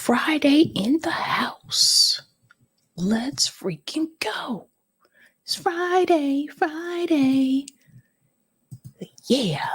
Friday in the house. Let's freaking go. It's Friday. Yeah.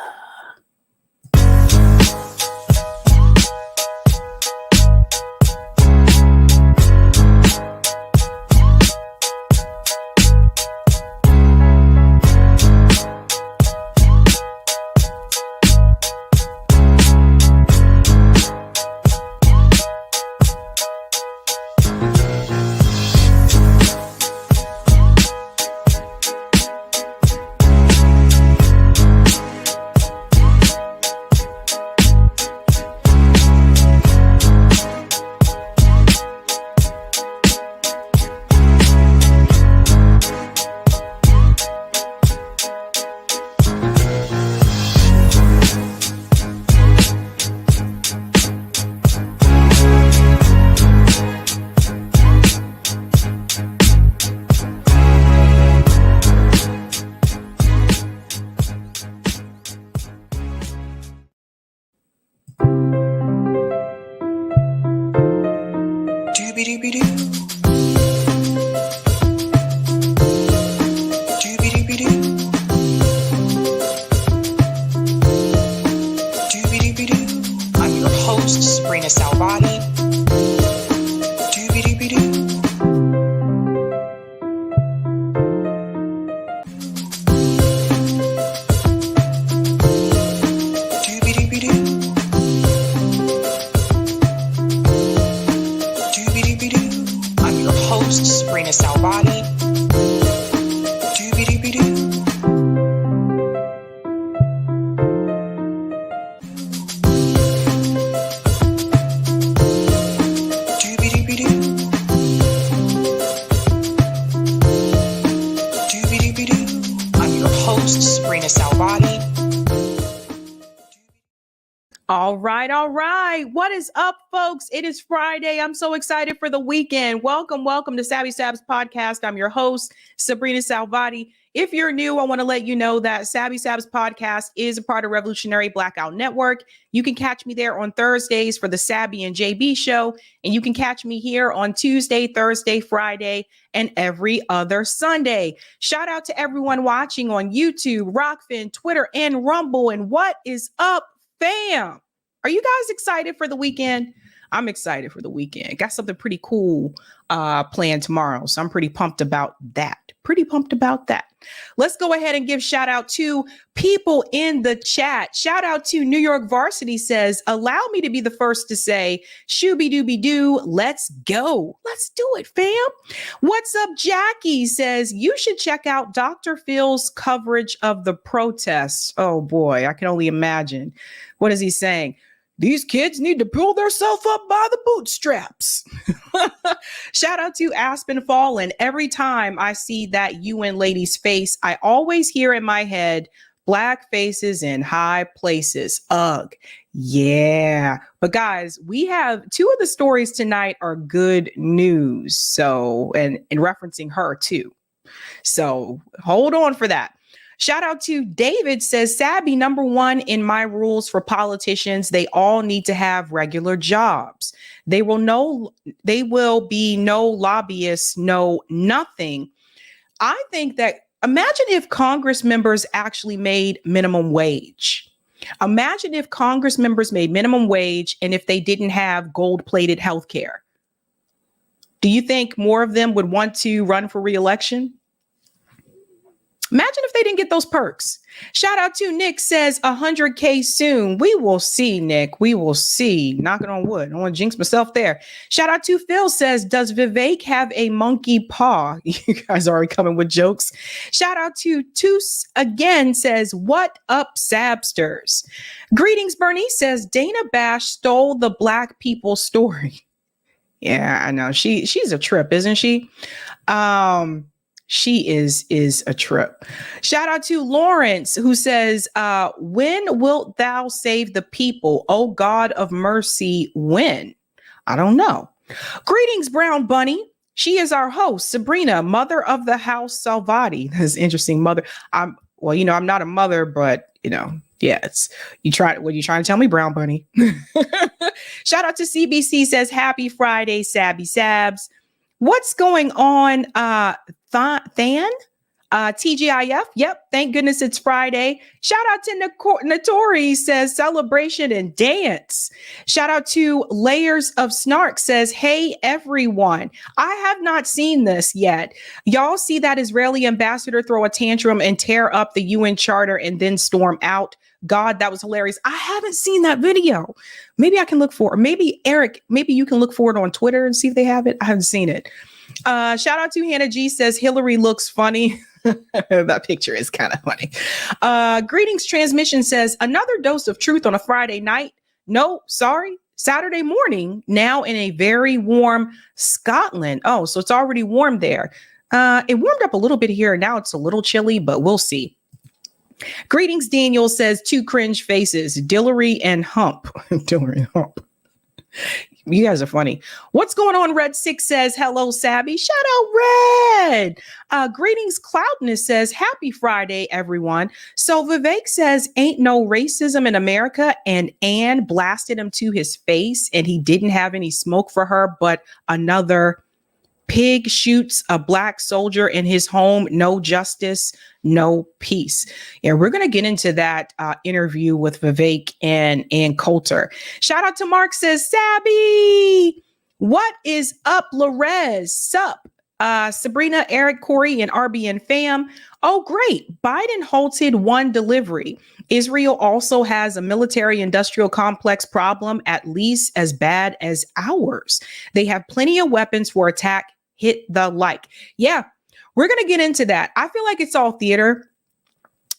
I'm your host, sabrinasalvati. I'm your host, sabrinasalvati. I'm your host, sabrinasalvati. All right. What is up, folks? It is Friday. I'm so excited for the weekend. Welcome to Sabs podcast. I'm your host, Sabrina Salvati. If you're new, I want to let you know that Sabs podcast is a part of Revolutionary Blackout Network. You can catch me there on Thursdays for the Sabby and JB show, and you can catch me here on Tuesday, Thursday, Friday, and every other Sunday. Shout out to everyone watching on YouTube, Rockfin, Twitter, and Rumble. And what is up, fam? Are you guys excited for the weekend? I'm excited for the weekend. Got something pretty cool planned tomorrow. So I'm pretty pumped about that. Let's go ahead and give shout out to people in the chat. Shout out to New York Varsity says, allow me to be the first to say, shooby dooby doo, let's go. Let's do it, fam. What's up, Jackie says, you should check out Dr. Phil's coverage of the protests. Oh boy, I can only imagine. What is he saying? These kids need to pull themselves up by the bootstraps. Shout out to Aspen Fallen. Every time I see that UN lady's face, I always hear in my head, black faces in high places. Ugh. Yeah. But guys, we have two of the stories tonight are good news. So, and referencing her too. So hold on for that. Shout out to David says, Sabby, number one in my rules for politicians, they all need to have regular jobs. They will be no lobbyists, no nothing. I think that imagine if Congress members actually made minimum wage. Imagine if Congress members made minimum wage and if they didn't have gold-plated health care. Do you think more of them would want to run for re-election? Imagine if they didn't get those perks. Shout out to Nick says 100K soon. We will see, Nick. We will see. Knocking on wood. I don't want to jinx myself there. Shout out to Phil says, does Vivek have a monkey paw? You guys are already coming with jokes. Shout out to Toos again says, what up, Sabsters? Greetings, Bernie says, Dana Bash stole the black people story. Yeah, I know. She's a trip, isn't she? She is a trip. Shout out to Lawrence who says, when wilt thou save the people? Oh God of mercy, when? I don't know. Greetings, Brown Bunny. She is our host, Sabrina, mother of the house, Salvati. That's interesting. Mother. I'm not a mother, but yeah, what are you trying to tell me, Brown Bunny? Shout out to CBC says, happy Friday, Sabby Sabs. What's going on? Than? TGIF. Yep. Thank goodness it's Friday. Shout out to Notori says celebration and dance. Shout out to Layers of Snark says, hey, everyone. I have not seen this yet. Y'all see that Israeli ambassador throw a tantrum and tear up the UN charter and then storm out. God, that was hilarious. I haven't seen that video. Maybe I can look for it. Maybe Eric, maybe you can look for it on Twitter and see if they have it. I haven't seen it. Shout out to Hannah G says Hillary looks funny. That picture is kind of funny. Greetings Transmission says another dose of truth on a Friday night. No, sorry. Saturday morning, now in a very warm Scotland. Oh, so it's already warm there. It warmed up a little bit here. Now it's a little chilly, but we'll see. Greetings Daniel says two cringe faces, Dillery and Hump. Dillery and Hump. You guys are funny. What's going on? Red 6 says, hello, Sabby. Shout out, Red. Greetings, Cloudness says, happy Friday, everyone. So Vivek says, ain't no racism in America. And Anne blasted him to his face and he didn't have any smoke for her, but another pig shoots a black soldier in his home. No justice, no peace. Yeah, we're going to get into that interview with Vivek and Coulter. Shout out to Mark says, Sabby, what is up, Larez? Sup? Sabrina, Eric, Corey, and RBN fam. Oh, great. Biden halted one delivery. Israel also has a military industrial complex problem, at least as bad as ours. They have plenty of weapons for attack. Hit the like. Yeah, we're going to get into that. I feel like it's all theater,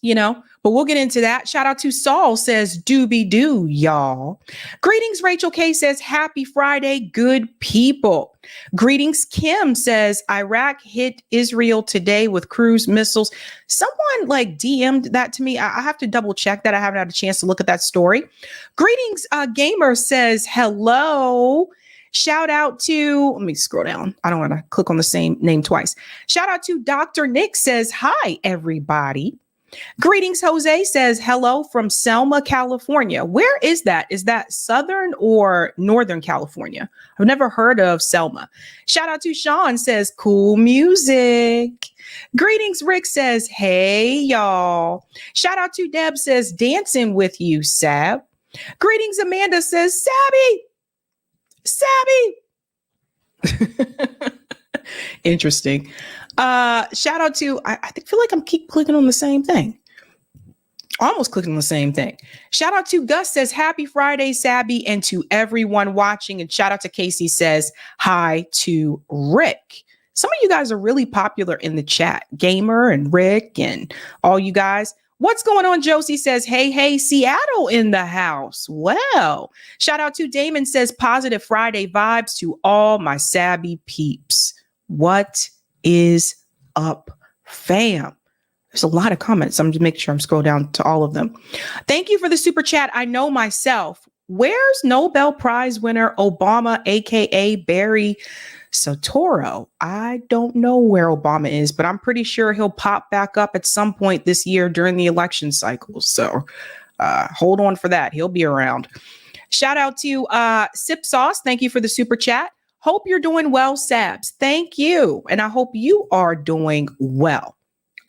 you know, but we'll get into that. Shout out to Saul says, doobie doo, y'all. Greetings, Rachel K says, happy Friday, good people. Greetings, Kim says, Iraq hit Israel today with cruise missiles. Someone like DM'd that to me. I have to double check that. I haven't had a chance to look at that story. Greetings, Gamer says, hello. Shout out to, let me scroll down. I don't want to click on the same name twice. Shout out to Dr. Nick says, hi, everybody. Greetings, Jose says, hello from Selma, California. Where is that? Is that Southern or Northern California? I've never heard of Selma. Shout out to Sean says, cool music. Greetings, Rick says, hey, y'all. Shout out to Deb says, dancing with you, Sab. Greetings, Amanda says, Sabby. Interesting. Shout out to, I feel like I'm keep clicking on the same thing. Almost clicking on the same thing. Shout out to Gus says, happy Friday, Sabby, and to everyone watching. And shout out to Casey says, hi to Rick. Some of you guys are really popular in the chat. Gamer and Rick and all you guys. What's going on? Josie says, hey, Seattle in the house. Well, shout out to Damon says, positive Friday vibes to all my Sabby peeps. What is up, fam? There's a lot of comments. I'm just making sure I'm scroll down to all of them. Thank you for the super chat. I know myself. Where's Nobel Prize winner Obama, aka Barry Soetoro? I don't know where Obama is, but I'm pretty sure he'll pop back up at some point this year during the election cycle. So hold on for that. He'll be around. Shout out to Sip Sauce. Thank you for the super chat. Hope you're doing well, Sabs. Thank you. And I hope you are doing well.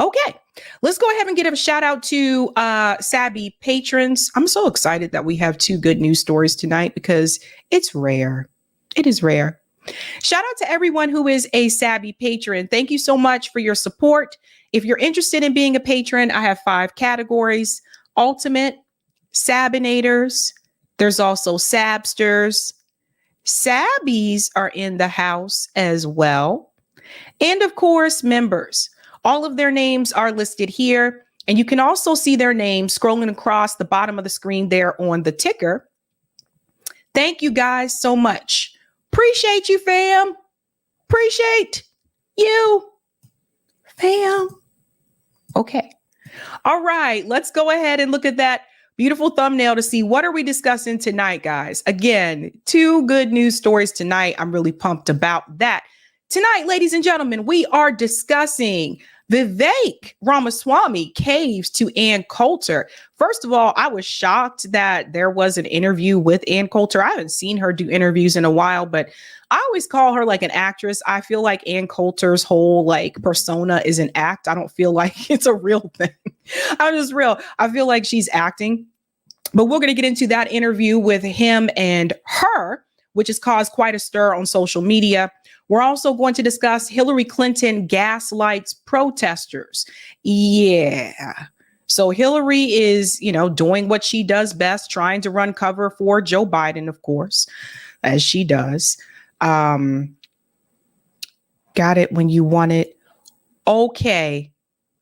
Okay, let's go ahead and give a shout out to Sabby patrons. I'm so excited that we have two good news stories tonight because it's rare. It is rare. Shout out to everyone who is a Sabby patron. Thank you so much for your support. If you're interested in being a patron, I have 5 categories: Ultimate, Sabinators. There's also Sabsters. Sabbies are in the house as well. And of course, members. All of their names are listed here. And you can also see their names scrolling across the bottom of the screen there on the ticker. Thank you guys so much. Appreciate you, fam. Appreciate you, fam. Okay. All right. Let's go ahead and look at that beautiful thumbnail to see what are we discussing tonight, guys. Again, 2 good news stories tonight. I'm really pumped about that. Tonight, ladies and gentlemen, we are discussing Vivek Ramaswamy caves to Ann Coulter. First of all, I was shocked that there was an interview with Ann Coulter. I haven't seen her do interviews in a while, but I always call her like an actress. I feel like Ann Coulter's whole like persona is an act. I don't feel like it's a real thing. I'm just real. I feel like she's acting. But we're going to get into that interview with him and her, which has caused quite a stir on social media. We're also going to discuss Hillary Clinton gaslights protesters. Yeah. So Hillary is, doing what she does best, trying to run cover for Joe Biden, of course, as she does. Got it when you want it. Okay.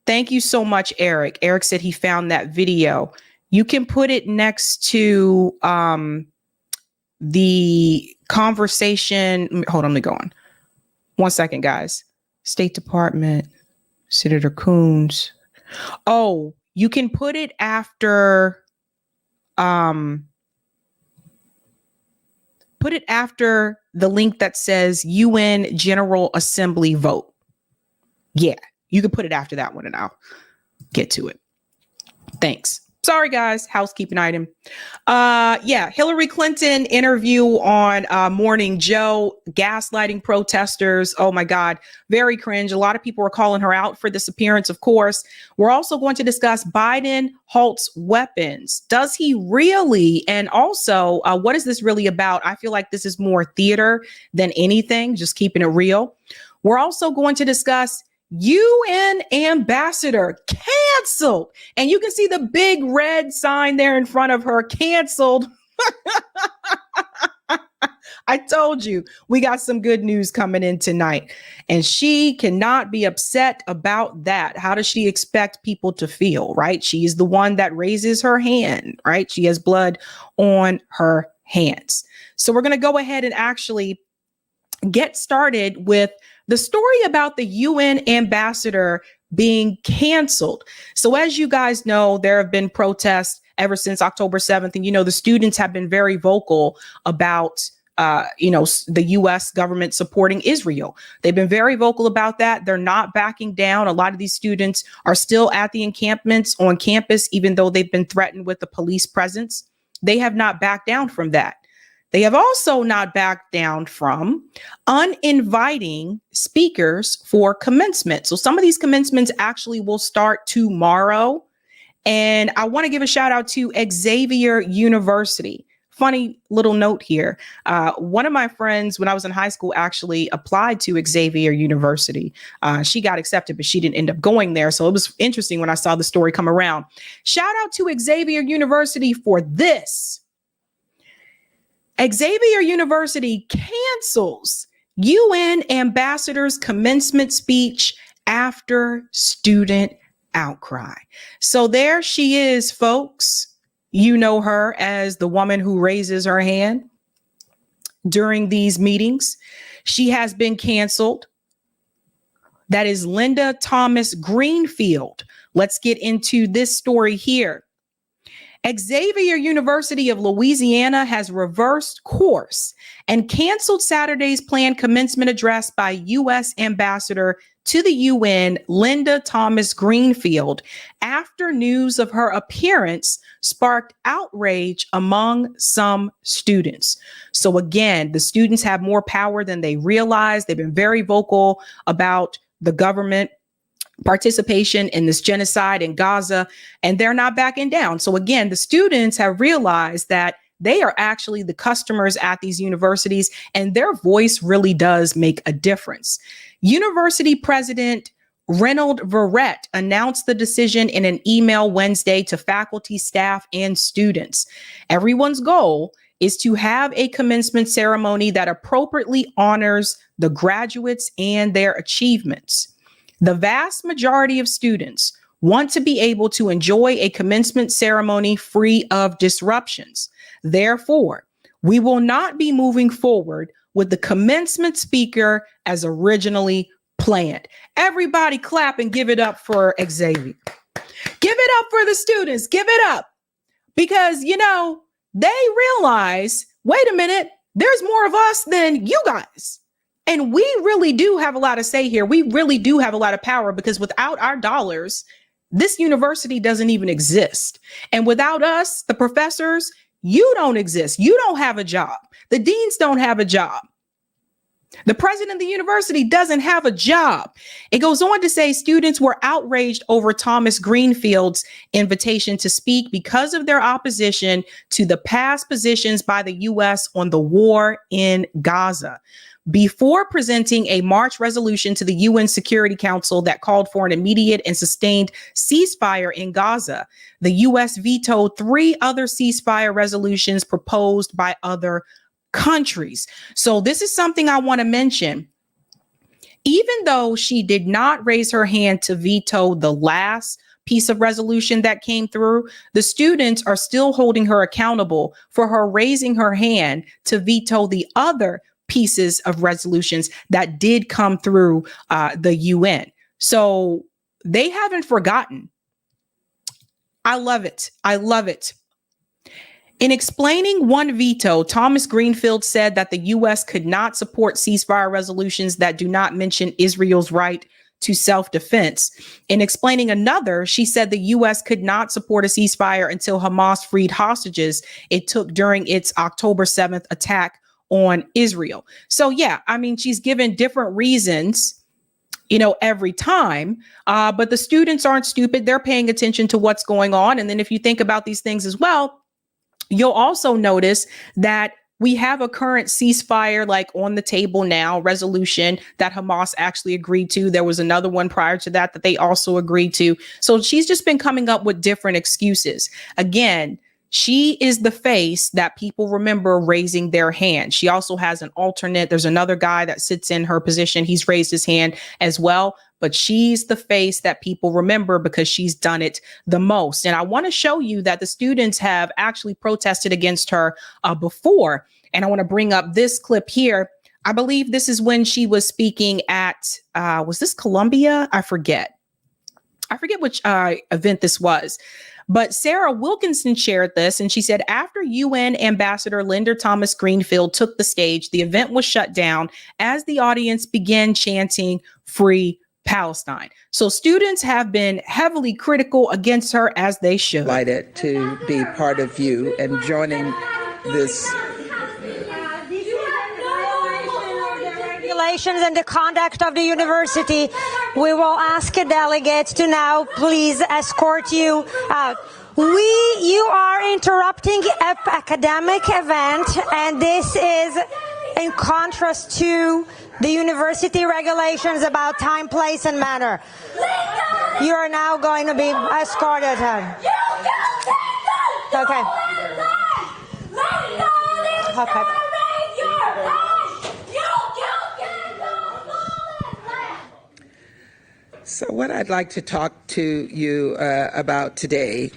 Thank you so much, Eric. Eric said he found that video. You can put it next to the conversation. Hold on, let me go on. 1 second, guys. State Department, Senator Coons. Oh, you can put it after. Put it after the link that says UN General Assembly vote. Yeah, you can put it after that one and I'll get to it. Thanks. Sorry, guys. Housekeeping item. Hillary Clinton interview on Morning Joe, gaslighting protesters. Oh, my God. Very cringe. A lot of people are calling her out for this appearance, of course. We're also going to discuss Biden halts weapons. Does he really? And also, what is this really about? I feel like this is more theater than anything, just keeping it real. We're also going to discuss UN ambassador canceled. And you can see the big red sign there in front of her, canceled. I told you we got some good news coming in tonight. And she cannot be upset about that. How does she expect people to feel, right? She's the one that raises her hand, right? She has blood on her hands. So we're going to go ahead and actually get started with the story about the UN ambassador being canceled. So as you guys know, there have been protests ever since October 7th. And, the students have been very vocal about, the U.S. government supporting Israel. They've been very vocal about that. They're not backing down. A lot of these students are still at the encampments on campus, even though they've been threatened with the police presence. They have not backed down from that. They have also not backed down from uninviting speakers for commencement. So some of these commencements actually will start tomorrow. And I want to give a shout out to Xavier University. Funny little note here. One of my friends when I was in high school actually applied to Xavier University. She got accepted, but she didn't end up going there. So it was interesting when I saw the story come around. Shout out to Xavier University for this. Xavier University cancels UN ambassador's commencement speech after student outcry. So there she is, folks. You know her as the woman who raises her hand during these meetings. She has been canceled. That is Linda Thomas Greenfield. Let's get into this story here. Xavier University of Louisiana has reversed course and canceled Saturday's planned commencement address by U.S. Ambassador to the UN, Linda Thomas Greenfield, after news of her appearance sparked outrage among some students. So again, the students have more power than they realize. They've been very vocal about the government participation in this genocide in Gaza, and they're not backing down. So again, the students have realized that they are actually the customers at these universities, and their voice really does make a difference. University President Reynold Verrett announced the decision in an email Wednesday to faculty, staff, and students. Everyone's goal is to have a commencement ceremony that appropriately honors the graduates and their achievements. The vast majority of students want to be able to enjoy a commencement ceremony free of disruptions. Therefore, we will not be moving forward with the commencement speaker as originally planned. Everybody clap and give it up for Xavier. Give it up for the students. Give it up. Because, they realize, wait a minute, there's more of us than you guys. And we really do have a lot of say here. We really do have a lot of power, because without our dollars, this university doesn't even exist. And without us, the professors, you don't exist. You don't have a job. The deans don't have a job. The president of the university doesn't have a job. It goes on to say students were outraged over Thomas Greenfield's invitation to speak because of their opposition to the past positions by the U.S. on the war in Gaza. Before presenting a March resolution to the UN Security Council that called for an immediate and sustained ceasefire in Gaza, the U.S. vetoed 3 other ceasefire resolutions proposed by other countries. So this is something I want to mention. Even though she did not raise her hand to veto the last piece of resolution that came through, the students are still holding her accountable for her raising her hand to veto the other pieces of resolutions that did come through the UN. So they haven't forgotten. I love it. I love it. In explaining one veto, Thomas Greenfield said that the U.S. could not support ceasefire resolutions that do not mention Israel's right to self-defense. In explaining another, she said the U.S. could not support a ceasefire until Hamas freed hostages it took during its October 7th attack on Israel. So, yeah, I mean, she's given different reasons, every time. But the students aren't stupid. They're paying attention to what's going on. And then if you think about these things as well, you'll also notice that we have a current ceasefire on the table now, resolution that Hamas actually agreed to. There was another one prior to that they also agreed to. So she's just been coming up with different excuses. Again, she is the face that people remember raising their hand. She also has an alternate. There's another guy that sits in her position. He's raised his hand as well. But she's the face that people remember because she's done it the most. And I want to show you that the students have actually protested against her before. And I want to bring up this clip here. I believe this is when she was speaking at, was this Columbia? I forget which event this was. But Sarah Wilkinson shared this, and she said, after UN Ambassador Linda Thomas Greenfield took the stage, the event was shut down as the audience began chanting "Free Palestine." So students have been heavily critical against her, as they should. Delighted to be part of you and joining this. Regulations and the conduct of the university. We will ask delegates to now please escort you out. You are interrupting an academic event, and this is in contrast to the university regulations about time, place, and manner. You are now going to be escorted. Okay. Okay. So what I'd like to talk to you about today,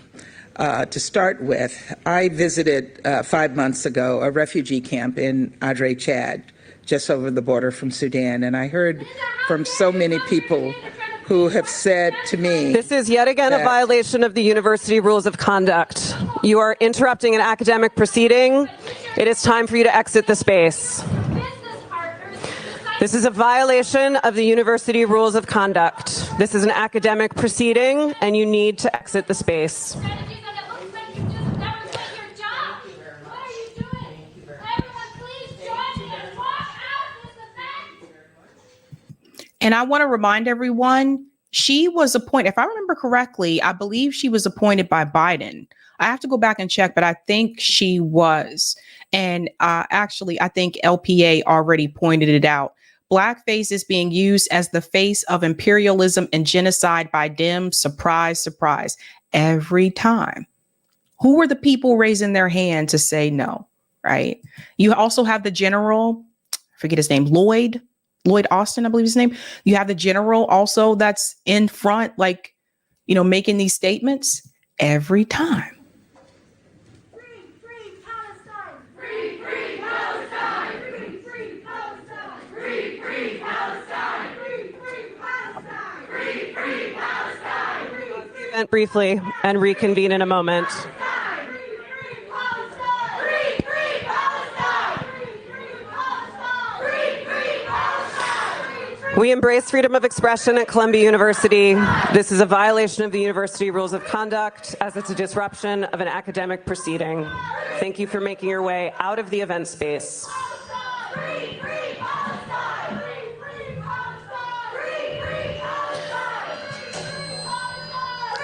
to start with, I visited 5 months ago a refugee camp in Adre, Chad, just over the border from Sudan, and I heard from so many people who have said to me, this is yet again a violation of the university rules of conduct. You are interrupting an academic proceeding. It is time for you to exit the space. This is a violation of the university rules of conduct. This is an academic proceeding, and you need to exit the space. And I want to remind everyone, she was appointed, if I remember correctly, I believe she was appointed by Biden. I have to go back and check, but I think she was. And actually, I think LPA already pointed it out. Blackface is being used as the face of imperialism and genocide by Dems. Surprise, surprise. Every time. Who were the people raising their hand to say no, right? You also have the general, I forget his name, Lloyd Austin, I believe his name. You have the general also that's in front, making these statements every time. Briefly and reconvene in a moment. We embrace freedom of expression at Columbia University. This is a violation of the university rules of conduct, as it's a disruption of an academic proceeding. Thank you for making your way out of the event space.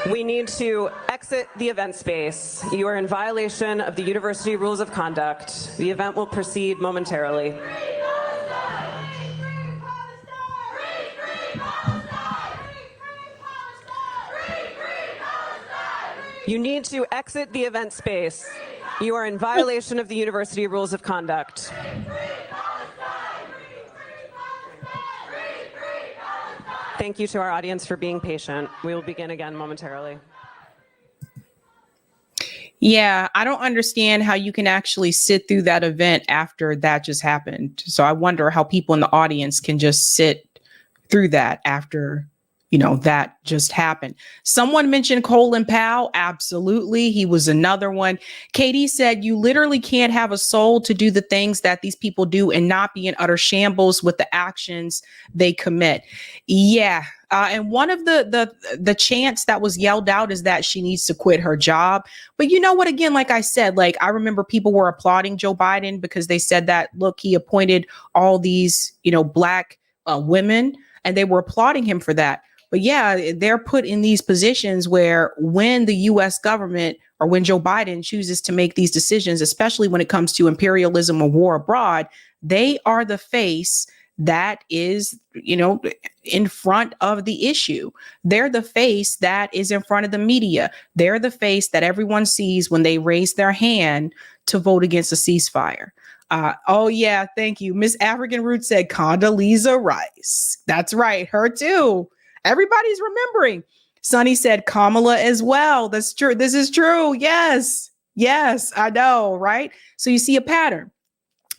We need to exit the event space. You are in violation of the university rules of conduct. The event will proceed momentarily. You need to exit the event space. You are in violation of the university rules of conduct. Thank you to our audience for being patient. We will begin again momentarily. Yeah, I don't understand how you can actually sit through that event after that just happened. So I wonder how people in the audience can just sit through that after, that just happened. Someone mentioned Colin Powell. Absolutely. He was another one. Katie said, you literally can't have a soul to do the things that these people do and not be in utter shambles with the actions they commit. Yeah. And one of the chants that was yelled out is that she needs to quit her job. But you know what? Again, like I said, I remember people were applauding Joe Biden because they said that, look, he appointed all these, black women, and they were applauding him for that. But yeah, they're put in these positions where when the U.S. government or when Joe Biden chooses to make these decisions, especially when it comes to imperialism or war abroad, they are the face that is, in front of the issue. They're the face that is in front of the media. They're the face that everyone sees when they raise their hand to vote against a ceasefire. Oh, yeah. Thank you. Miss African Root said Condoleezza Rice. That's right. Her too. Everybody's remembering. Sonny said Kamala as well. That's true. This is true. Yes. Yes, I know. Right. So you see a pattern.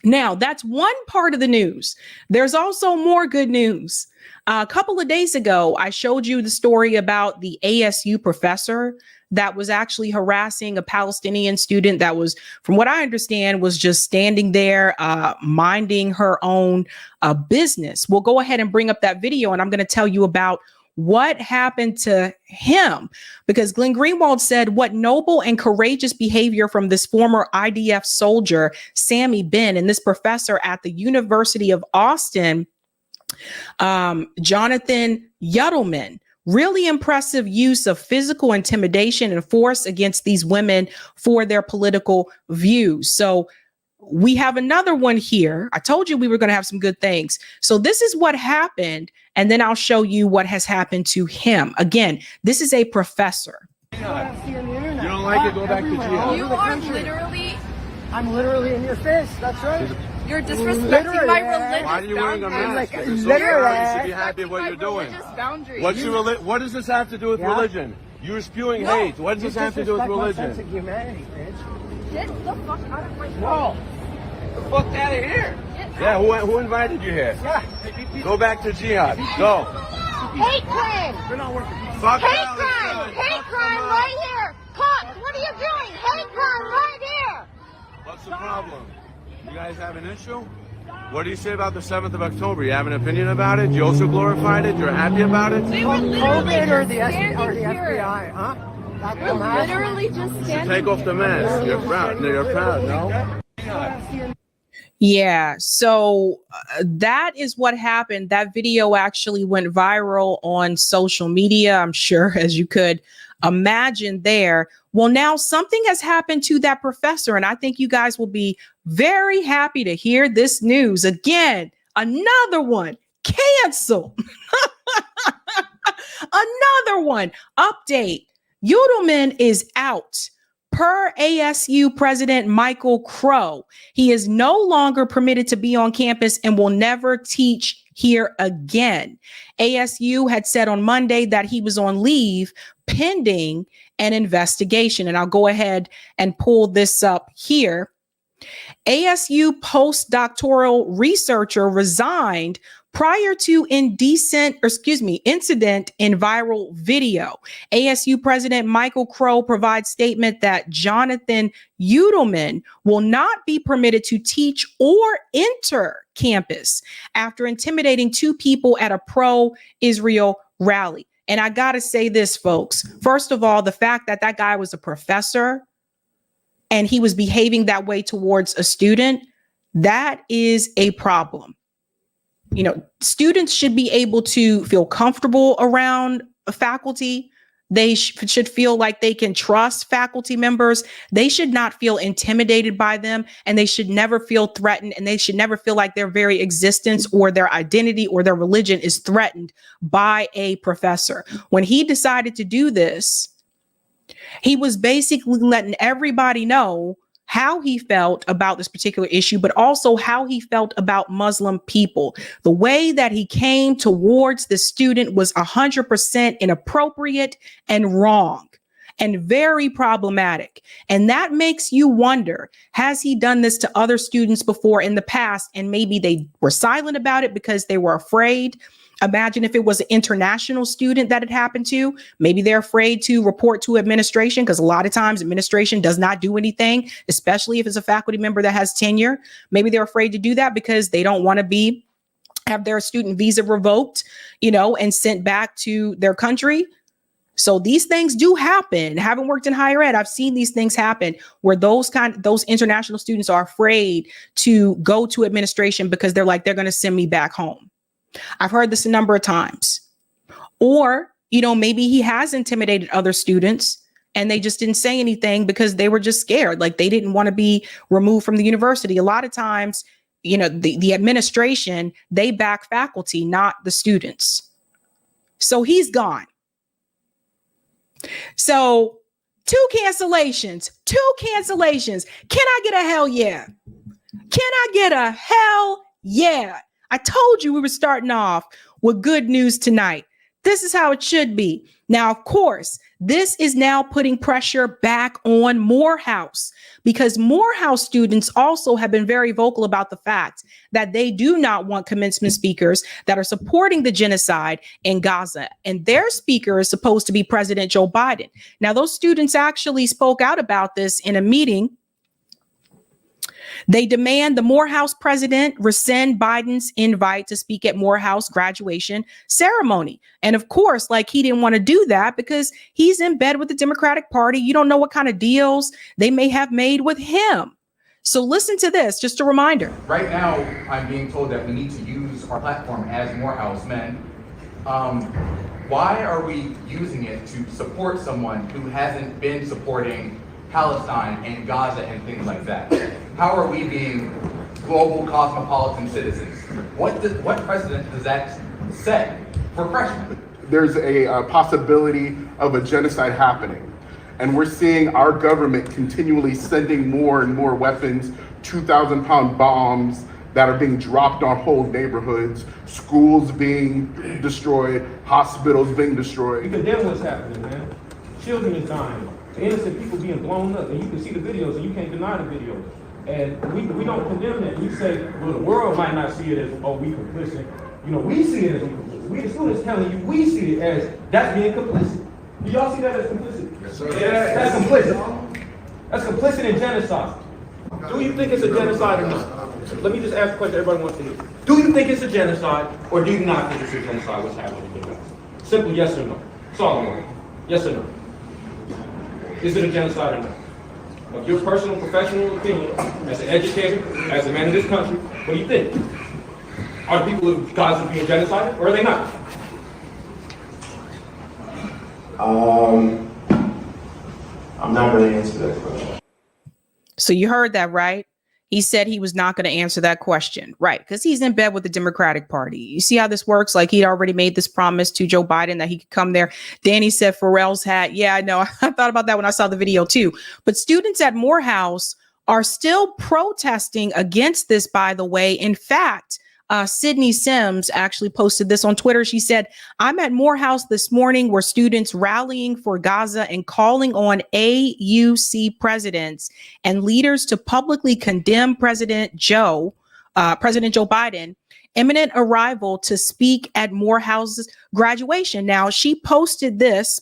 Now, that's one part of the news. There's also more good news. A couple of days ago, I showed you the story about the ASU professor that was actually harassing a Palestinian student that was, from what I understand, was just standing there minding her own business. We'll go ahead and bring up that video, and I'm going to tell you about what happened to him, because Glenn Greenwald said what noble and courageous behavior from this former IDF soldier, Sammy Ben, and this professor at the University of Austin, Jonathan Yudelman. Really impressive use of physical intimidation and force against these women for their political views. So we have another one here. I told you we were going to have some good things. So this is what happened. And then I'll show you what has happened to him. Again, this is a professor. You don't like it, go back to jail. You are literally... I'm literally in your face, that's right. You're disrespecting my religious Why are you wearing a mask? boundaries. You should be happy with what you're doing. What does this have to do with religion? You're spewing hate. What does this have to do with religion? Humanity, bitch. Get the fuck out of my face. No. Get the fuck out of here. Yeah, who invited you here? Yeah. Go back to jihad. Go. Hate crime. You're not working. Fuck Hate crime. Hate crime right here. Cops, what are you doing? Hate crime right here. What's the problem? You guys have an issue? What do you say about the 7th of October? You have an opinion about it? You also glorified it? You're happy about it? We were literally or the FBI, huh? We're literally just standing Take off the mask. You're proud. You're proud, no? Yeah, so that is what happened. That video actually went viral on social media, I'm sure, as you could imagine there. Well, now something has happened to that professor, and I think you guys will be very happy to hear this news. Again, another one canceled. Another one. Update. Yudelman is out. Per ASU President Michael Crow, he is no longer permitted to be on campus and will never teach here again. ASU had said on Monday that he was on leave pending an investigation. And I'll go ahead and pull this up here. ASU postdoctoral researcher resigned prior to incident in viral video. ASU President Michael Crow provides statement that Jonathan Udelman will not be permitted to teach or enter campus after intimidating two people at a pro-Israel rally. And I got to say this, folks. First of all, the fact that that guy was a professor and he was behaving that way towards a student, that is a problem. You know, students should be able to feel comfortable around a faculty. They should feel like they can trust faculty members. They should not feel intimidated by them, and they should never feel threatened, and they should never feel like their very existence or their identity or their religion is threatened by a professor. When he decided to do this, he was basically letting everybody know how he felt about this particular issue, but also how he felt about Muslim people. The way that he came towards the student was 100% inappropriate and wrong and very problematic. And that makes you wonder, has he done this to other students before in the past? And maybe they were silent about it because they were afraid. Imagine if it was an international student that it happened to. Maybe they're afraid to report to administration because a lot of times administration does not do anything, especially if it's a faculty member that has tenure. Maybe they're afraid to do that because they don't want to have their student visa revoked, and sent back to their country. So these things do happen. Having worked in higher ed, I've seen these things happen where those international students are afraid to go to administration because they're going to send me back home. I've heard this a number of times. Or, maybe he has intimidated other students and they just didn't say anything because they were just scared. Like they didn't want to be removed from the university. A lot of times, the administration, they back faculty, not the students. So he's gone. So two cancellations. Can I get a hell yeah? Can I get a hell yeah? I told you we were starting off with good news tonight. This is how it should be. Now, of course, this is now putting pressure back on Morehouse because Morehouse students also have been very vocal about the fact that they do not want commencement speakers that are supporting the genocide in Gaza. And their speaker is supposed to be President Joe Biden. Now, those students actually spoke out about this in a meeting. They demand the Morehouse president rescind Biden's invite to speak at Morehouse graduation ceremony. And of course, he didn't want to do that because he's in bed with the Democratic Party. You don't know what kind of deals they may have made with him. So listen to this, just a reminder. Right now, I'm being told that we need to use our platform as Morehouse men. Why are we using it to support someone who hasn't been supporting Palestine and Gaza and things like that? How are we being global cosmopolitan citizens? What precedent does that set for freshmen? There's a possibility of a genocide happening, and we're seeing our government continually sending more and more weapons, 2,000-pound bombs that are being dropped on whole neighborhoods, schools being destroyed, hospitals being destroyed. You condemn what's happening, man. Children is dying. Innocent people being blown up, and you can see the videos, and you can't deny the videos. And we don't condemn that. We say, well, the world might not see it as, oh, we complicit. We see it as we complicit. We the students telling you, we see it as that's being complicit. Do y'all see that as complicit? Yes, sir. That's complicit. That's complicit in genocide. Do you think it's a genocide or not? Let me just ask a question everybody wants to hear. Do you think it's a genocide, or do you not think it's a genocide what's happening in Gaza? Simple yes or no. That's all I want. Yes or no. Is it a genocide or not? Of your personal, professional opinion, as an educator, as a man of this country, what do you think? Are the people of Gaza being genocided, or are they not? I'm not going to answer that question. So you heard that, right? He said he was not going to answer that question, right? Because he's in bed with the Democratic Party. You see how this works? He'd already made this promise to Joe Biden that he could come there. Danny said Pharrell's hat. Yeah, I know. I thought about that when I saw the video too. But students at Morehouse are still protesting against this, by the way. In fact, Sydney Sims actually posted this on Twitter. She said, I'm at Morehouse this morning where students rallying for Gaza and calling on AUC presidents and leaders to publicly condemn President Joe Biden imminent arrival to speak at Morehouse's graduation. Now, she posted this.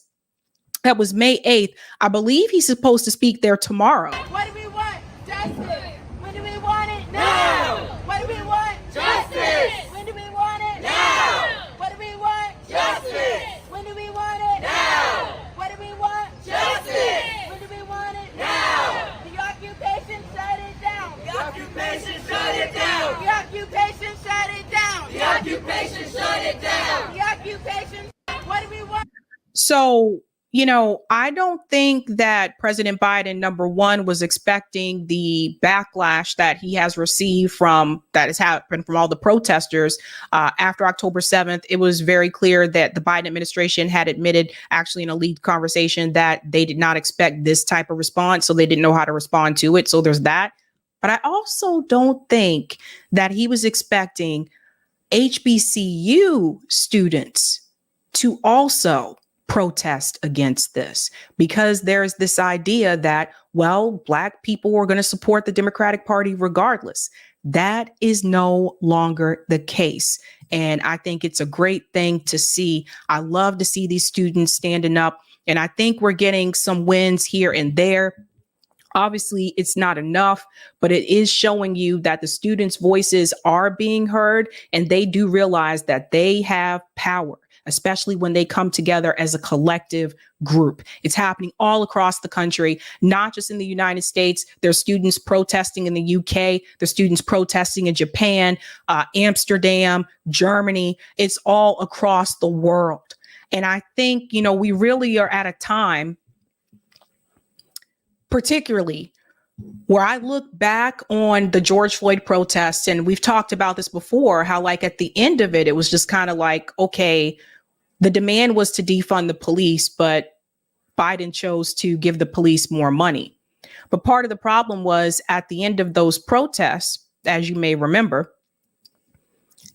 That was May 8th. I believe he's supposed to speak there tomorrow. What do we want? Justice. When do we want it? Now. What do we want? Justice. When do we want it? Now. What do we want? Justice. When do we want it? Now. What do we want? Justice. When do we want it? Now. The occupation shut it down. The occupation shut it down. The occupation shut it down. The occupation shut it down. The occupation. What do we want? So, you know, I don't think that President Biden, number one, was expecting the backlash that he has received that has happened from all the protesters after October 7th. It was very clear that the Biden administration had admitted, actually in a leaked conversation, that they did not expect this type of response. So they didn't know how to respond to it. So there's that. But I also don't think that he was expecting HBCU students to also protest against this, because there's this idea that, well, Black people are going to support the Democratic Party regardless. That is no longer the case. And I think it's a great thing to see. I love to see these students standing up. And I think we're getting some wins here and there. Obviously, it's not enough, but it is showing you that the students' voices are being heard, and they do realize that they have power, especially when they come together as a collective group. It's happening all across the country, not just in the United States. There's students protesting in the UK. There's students protesting in Japan, Amsterdam, Germany. It's all across the world. And I think, you know, we really are at a time, particularly where I look back on the George Floyd protests, and we've talked about this before, how like at the end of it, it was just kind of like, okay, the demand was to defund the police, but Biden chose to give the police more money. But part of the problem was at the end of those protests, as you may remember,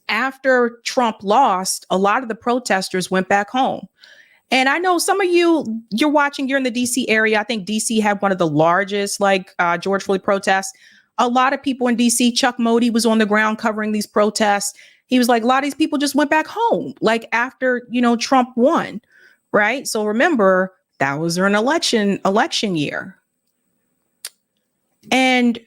after Trump lost, a lot of the protesters went back home. And I know some of you're watching, you're in the DC area. I think DC had one of the largest George Floyd protests. A lot of people in DC, Chuck Modi was on the ground covering these protests. He was like, a lot of these people just went back home, like after, you know, Trump won, right? So remember, that was an election year. And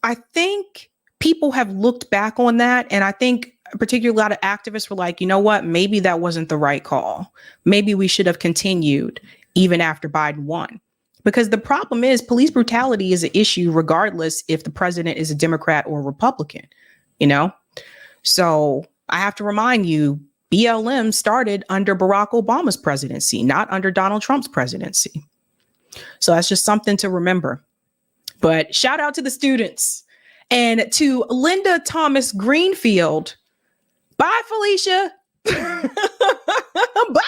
I think people have looked back on that. And I think particularly a lot of activists were like, you know what, maybe that wasn't the right call. Maybe we should have continued even after Biden won. Because the problem is police brutality is an issue regardless if the president is a Democrat or a Republican, you know? So I have to remind you, BLM started under Barack Obama's presidency, not under Donald Trump's presidency. So that's just something to remember. But shout out to the students and to Linda Thomas Greenfield. Bye, Felicia. Bye.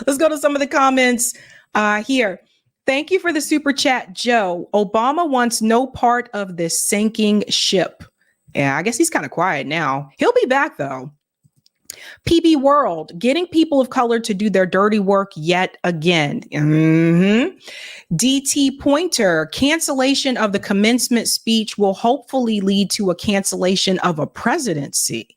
Let's go to some of the comments here. Thank you for the super chat, Joe. Obama wants no part of this sinking ship. Yeah, I guess he's kind of quiet now. He'll be back, though. PB World, getting people of color to do their dirty work yet again. DT Pointer, cancellation of the commencement speech will hopefully lead to a cancellation of a presidency.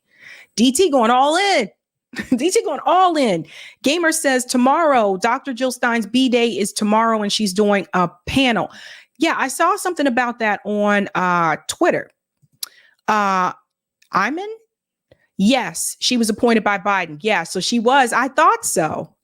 DT going all in. DT going all in. Gamer says tomorrow, Dr. Jill Stein's B-Day is tomorrow and she's doing a panel. Yeah, I saw something about that on Twitter. Iman? Yes, she was appointed by Biden. Yeah, so she was. I thought so.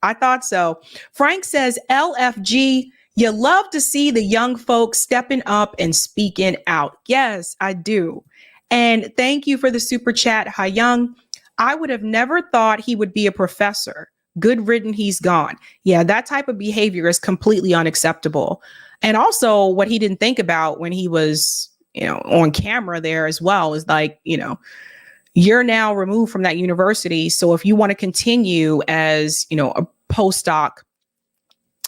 Frank says, LFG, you love to see the young folks stepping up and speaking out. Yes, I do. And thank you for the super chat, Hi Young. I would have never thought he would be a professor. Good riddance, he's gone. Yeah, that type of behavior is completely unacceptable. And also what he didn't think about when he was, you know, on camera there as well is like, you know, you're now removed from that university. So if you want to continue as, you know, a postdoc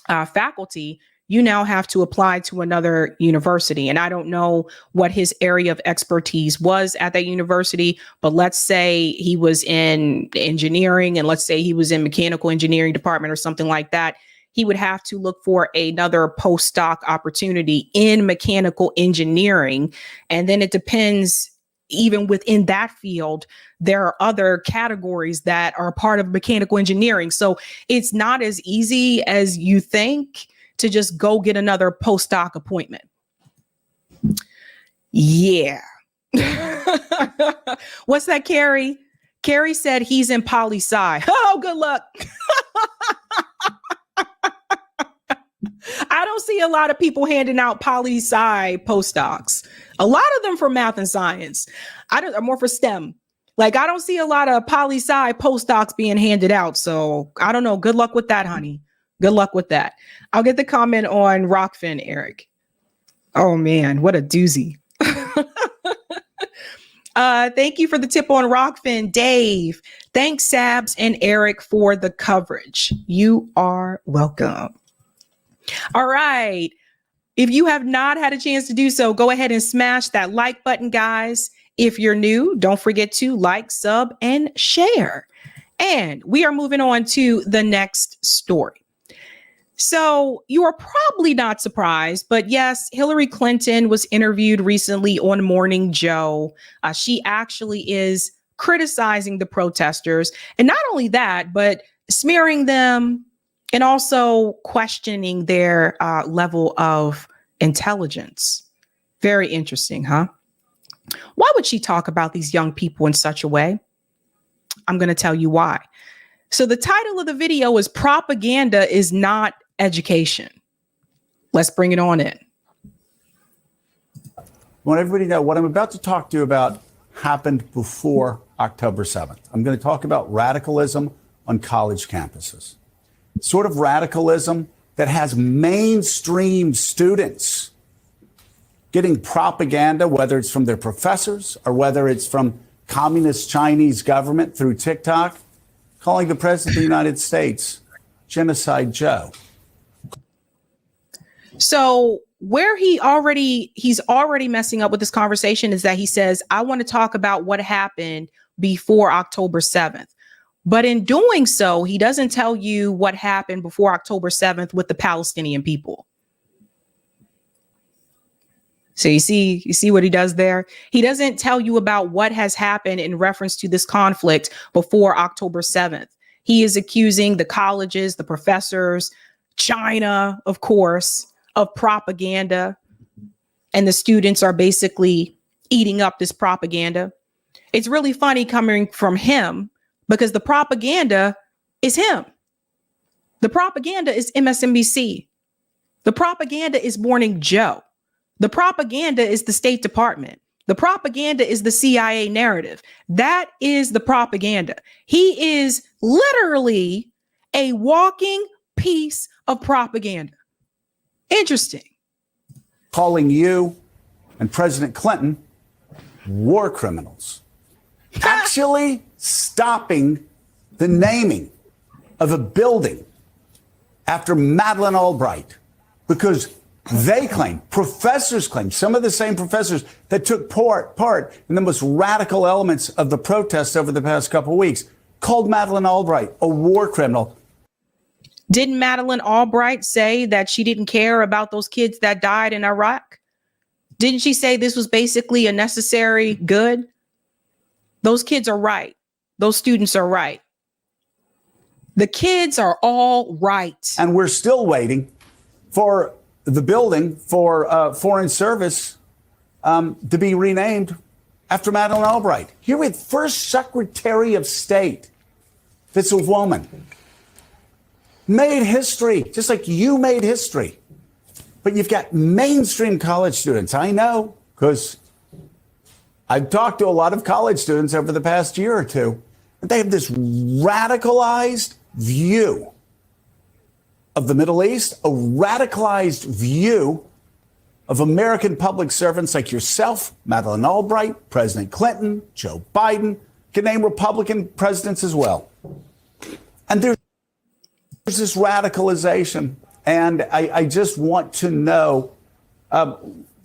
faculty, you now have to apply to another university. And I don't know what his area of expertise was at that university, but let's say he was in engineering and let's say he was in mechanical engineering department or something like that. He would have to look for another postdoc opportunity in mechanical engineering. And then it depends, even within that field, there are other categories that are part of mechanical engineering. So it's not as easy as you think to just go get another postdoc appointment. Yeah. What's that, Carrie? Carrie said he's in poli-sci. Oh, good luck. I don't see a lot of people handing out poli-sci postdocs. A lot of them for math and science. Are more for STEM. Like, I don't see a lot of poli-sci postdocs being handed out. So I don't know. Good luck with that, honey. Good luck with that. I'll get the comment on Rockfin, Eric. Oh man, what a doozy. Thank you for the tip on Rockfin, Dave. Thanks, Sabs and Eric, for the coverage. You are welcome. All right. If you have not had a chance to do so, go ahead and smash that like button, guys. If you're new, don't forget to like, sub, and share. And we are moving on to the next story. So you are probably not surprised, but yes, Hillary Clinton was interviewed recently on Morning Joe. She actually is criticizing the protesters. And not only that, but smearing them and also questioning their level of intelligence. Very interesting, huh? Why would she talk about these young people in such a way? I'm going to tell you why. So the title of the video is Propaganda is Not Education. Let's bring it on in. I want everybody to know what I'm about to talk to you about happened before October 7th. I'm going to talk about radicalism on college campuses. Sort of radicalism that has mainstream students getting propaganda, whether it's from their professors or whether it's from communist Chinese government through TikTok, calling the president of the United States Genocide Joe. So where he's already messing up with this conversation is that he says, I want to talk about what happened before October 7th. But in doing so, he doesn't tell you what happened before October 7th with the Palestinian people. So you see what he does there? He doesn't tell you about what has happened in reference to this conflict before October 7th. He is accusing the colleges, the professors, China, of course, of propaganda. And the students are basically eating up this propaganda. It's really funny coming from him because the propaganda is him. The propaganda is MSNBC. The propaganda is Morning Joe. The propaganda is the State Department. The propaganda is the CIA narrative. That is the propaganda. He is literally a walking piece of propaganda. Interesting. Calling you and President Clinton war criminals. Actually stopping the naming of a building after Madeleine Albright because they claim, professors claim, some of the same professors that took part in the most radical elements of the protests over the past couple of weeks, called Madeleine Albright a war criminal. Didn't Madeleine Albright say that she didn't care about those kids that died in Iraq? Didn't she say this was basically a necessary good? Those kids are right. Those students are right. The kids are all right. And we're still waiting for the building for Foreign Service to be renamed after Madeleine Albright. Here we have first Secretary of State that's a woman. Made history, just like you made history. But you've got mainstream college students. I know, because I've talked to a lot of college students over the past year or two. They have this radicalized view of the Middle East, a radicalized view of American public servants like yourself, Madeleine Albright, President Clinton, Joe Biden, can name Republican presidents as well. And there's this radicalization And I just want to know,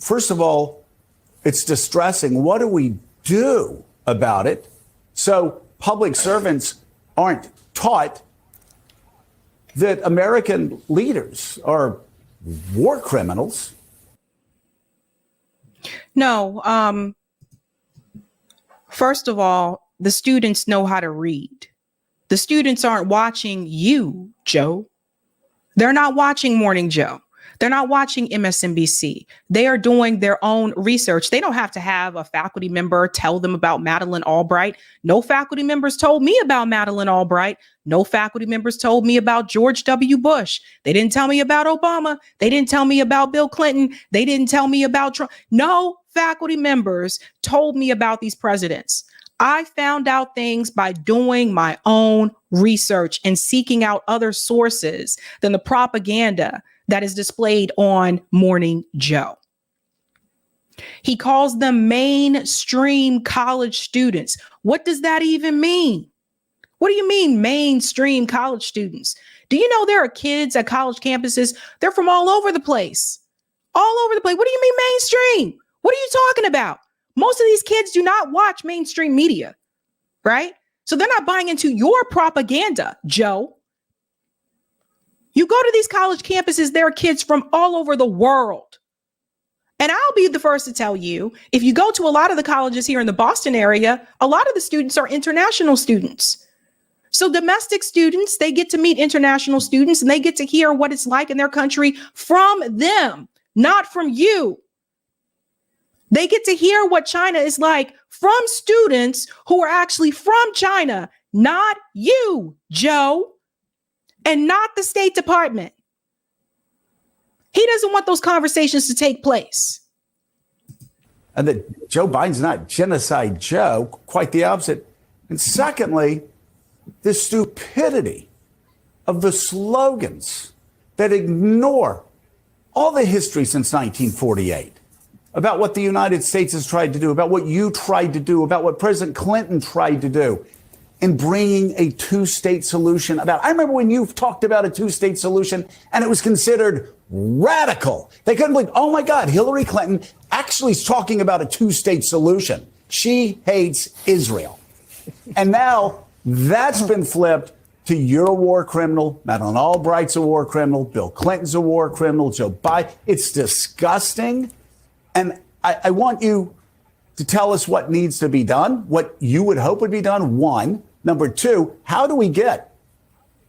first of all, it's distressing. What do we do about it so public servants aren't taught that American leaders are war criminals? No. First of all, the students know how to read. The students aren't watching you, Joe. They're not watching Morning Joe. They're not watching MSNBC. They are doing their own research. They don't have to have a faculty member tell them about Madeleine Albright. No faculty members told me about Madeleine Albright. No faculty members told me about George W. Bush. They didn't tell me about Obama. They didn't tell me about Bill Clinton. They didn't tell me about Trump. No faculty members told me about these presidents. I found out things by doing my own research and seeking out other sources than the propaganda that is displayed on Morning Joe. He calls them mainstream college students. What does that even mean? What do you mean mainstream college students? Do you know there are kids at college campuses? They're from all over the place. All over the place. What do you mean mainstream? What are you talking about? Most of these kids do not watch mainstream media, right? So they're not buying into your propaganda, Joe. You go to these college campuses, there are kids from all over the world. And I'll be the first to tell you, if you go to a lot of the colleges here in the Boston area, a lot of the students are international students. So domestic students, they get to meet international students and they get to hear what it's like in their country from them, not from you. They get to hear what China is like from students who are actually from China, not you, Joe, and not the State Department. He doesn't want those conversations to take place. And that Joe Biden's not genocide Joe, quite the opposite. And secondly, the stupidity of the slogans that ignore all the history since 1948. About what the United States has tried to do, about what you tried to do, about what President Clinton tried to do in bringing a two-state solution about. I remember when you talked about a two-state solution and it was considered radical. They couldn't believe, oh my God, Hillary Clinton actually is talking about a two-state solution. She hates Israel. And now that's been flipped to you're a war criminal. Madeleine Albright's a war criminal. Bill Clinton's a war criminal. Joe Biden. It's disgusting. And I want you to tell us what needs to be done, what you would hope would be done, one. Number two, how do we get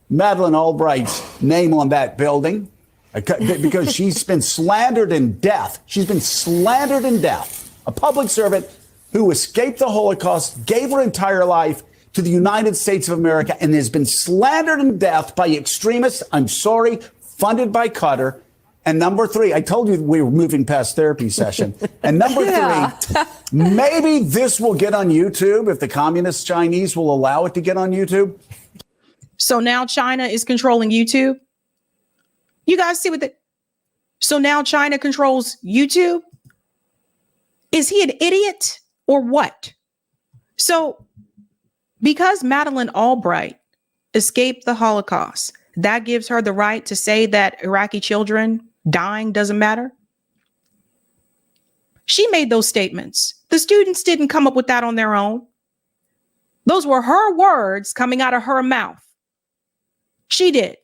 Madeleine Albright's name on that building? Because she's been slandered in death. She's been slandered in death. A public servant who escaped the Holocaust, gave her entire life to the United States of America, and has been slandered in death by extremists, I'm sorry, funded by Coulter. And number three, I told you we were moving past therapy session. And number three, maybe this will get on YouTube if the communist Chinese will allow it to get on YouTube. So now China is controlling YouTube. You guys see what the... So now China controls YouTube? Is he an idiot or what? So because Madeleine Albright escaped the Holocaust, that gives her the right to say that Iraqi children dying doesn't matter. She made those statements. The students didn't come up with that on their own. Those were her words coming out of her mouth. She did.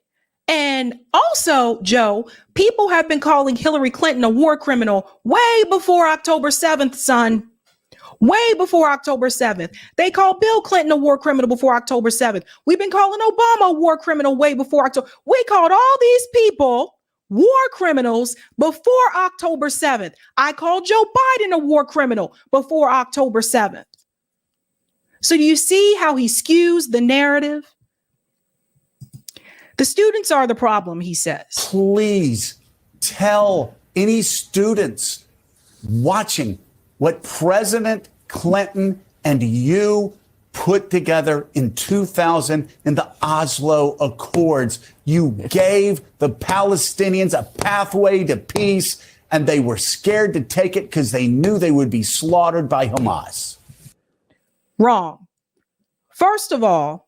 And also, Joe, people have been calling Hillary Clinton a war criminal way before October 7th, son. Way before October 7th. They called Bill Clinton a war criminal before October 7th. We've been calling Obama a war criminal way before October. We called all these people war criminals before October 7th. I called Joe Biden a war criminal before October 7th. So do you see how he skews the narrative? The students are the problem, he says. Please tell any students watching what President Clinton and you put together in 2000 in the Oslo Accords. You gave the Palestinians a pathway to peace, and they were scared to take it because they knew they would be slaughtered by Hamas. Wrong. First of all,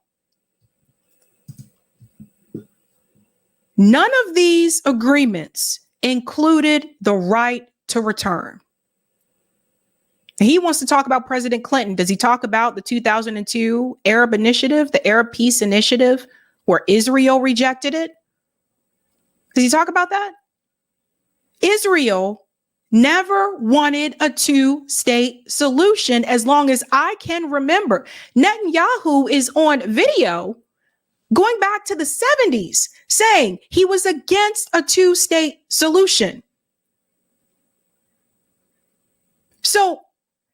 None of these agreements included the right to return. He wants to talk about President Clinton. Does he talk about the 2002 Arab Initiative, the Arab Peace Initiative, where Israel rejected it? Does he talk about that? Israel never wanted a two-state solution as long as I can remember. Netanyahu is on video going back to the 70s saying he was against a two-state solution. So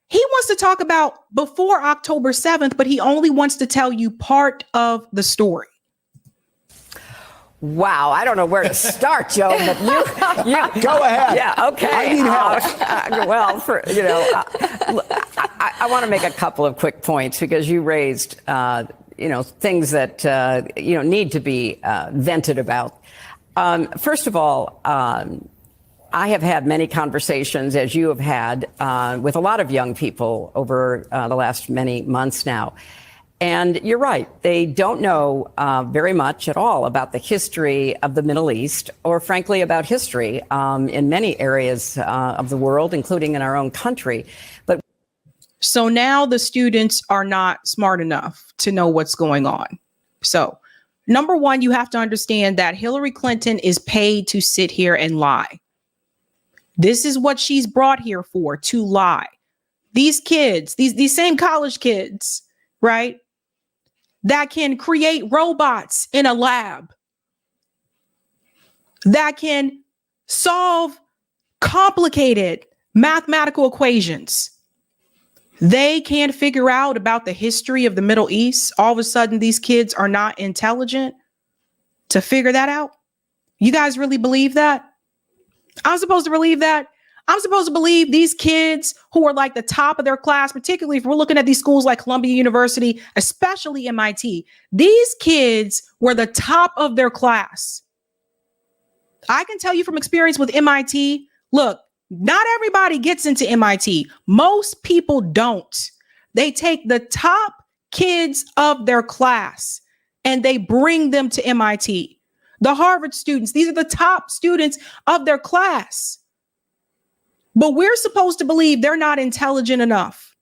he wants to talk about before October 7th, but he only wants to tell you part of the story. Wow, I don't know where to start, Joe, but you Go ahead. Yeah, okay. I need help. Well, I want to make a couple of quick points because you raised, things that, need to be vented about. First of all, I have had many conversations, as you have had, with a lot of young people over the last many months now. And you're right. They don't know very much at all about the history of the Middle East or, frankly, about history in many areas of the world, including in our own country. But so now the students are not smart enough to know what's going on. So, number one, you have to understand that Hillary Clinton is paid to sit here and lie. This is what she's brought here for, to lie. These kids, these same college kids, right, that can create robots in a lab, that can solve complicated mathematical equations. They can't figure out about the history of the Middle East. All of a sudden, these kids are not intelligent to figure that out. You guys really believe that? I'm supposed to believe that? I'm supposed to believe these kids who are like the top of their class, particularly if we're looking at these schools like Columbia University, especially MIT. These kids were the top of their class. I can tell you from experience with MIT, look, not everybody gets into MIT. Most people don't. They take the top kids of their class and they bring them to MIT. The Harvard students, these are the top students of their class. But we're supposed to believe they're not intelligent enough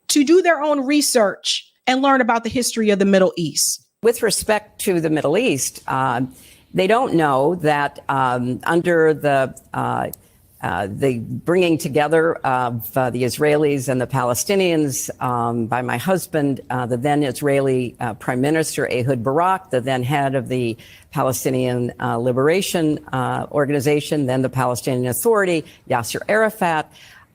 to do their own research and learn about the history of the Middle East. with respect to the Middle East, they don't know that under the bringing together of the Israelis and the Palestinians by my husband, the then Israeli Prime Minister Ehud Barak, the then head of the Palestinian Liberation Organization, then the Palestinian Authority, Yasser Arafat.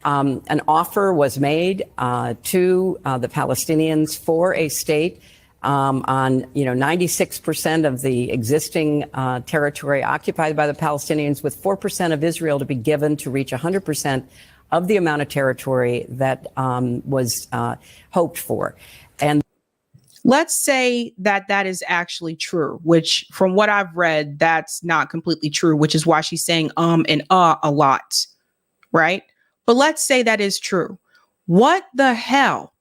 An offer was made to the Palestinians for a state on 96% of the existing territory occupied by the Palestinians, with 4% of Israel to be given to reach 100% of the amount of territory that was hoped for. And let's say that that is actually true, which from what I've read, that's not completely true, which is why she's saying and a lot, right? But let's say that is true. What the hell?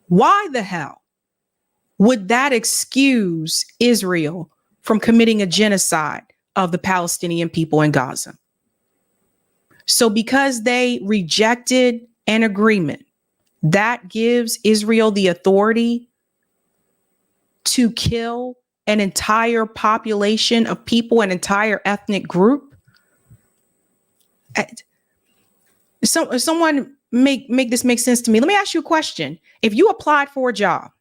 Why the hell would that excuse Israel from committing a genocide of the Palestinian people in Gaza? So because they rejected an agreement that gives Israel the authority to kill an entire population of people, an entire ethnic group. So someone make this make sense to me. Let me ask you a question. If you applied for a job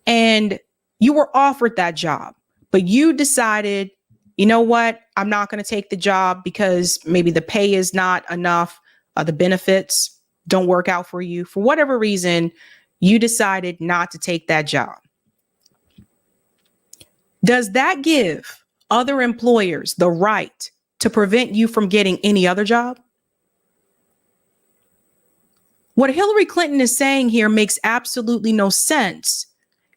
and you were offered that job, but you decided, you know what, I'm not going to take the job because maybe the pay is not enough, the benefits don't work out for you, for whatever reason, you decided not to take that job. Does that give other employers the right to prevent you from getting any other job? What Hillary Clinton is saying here makes absolutely no sense.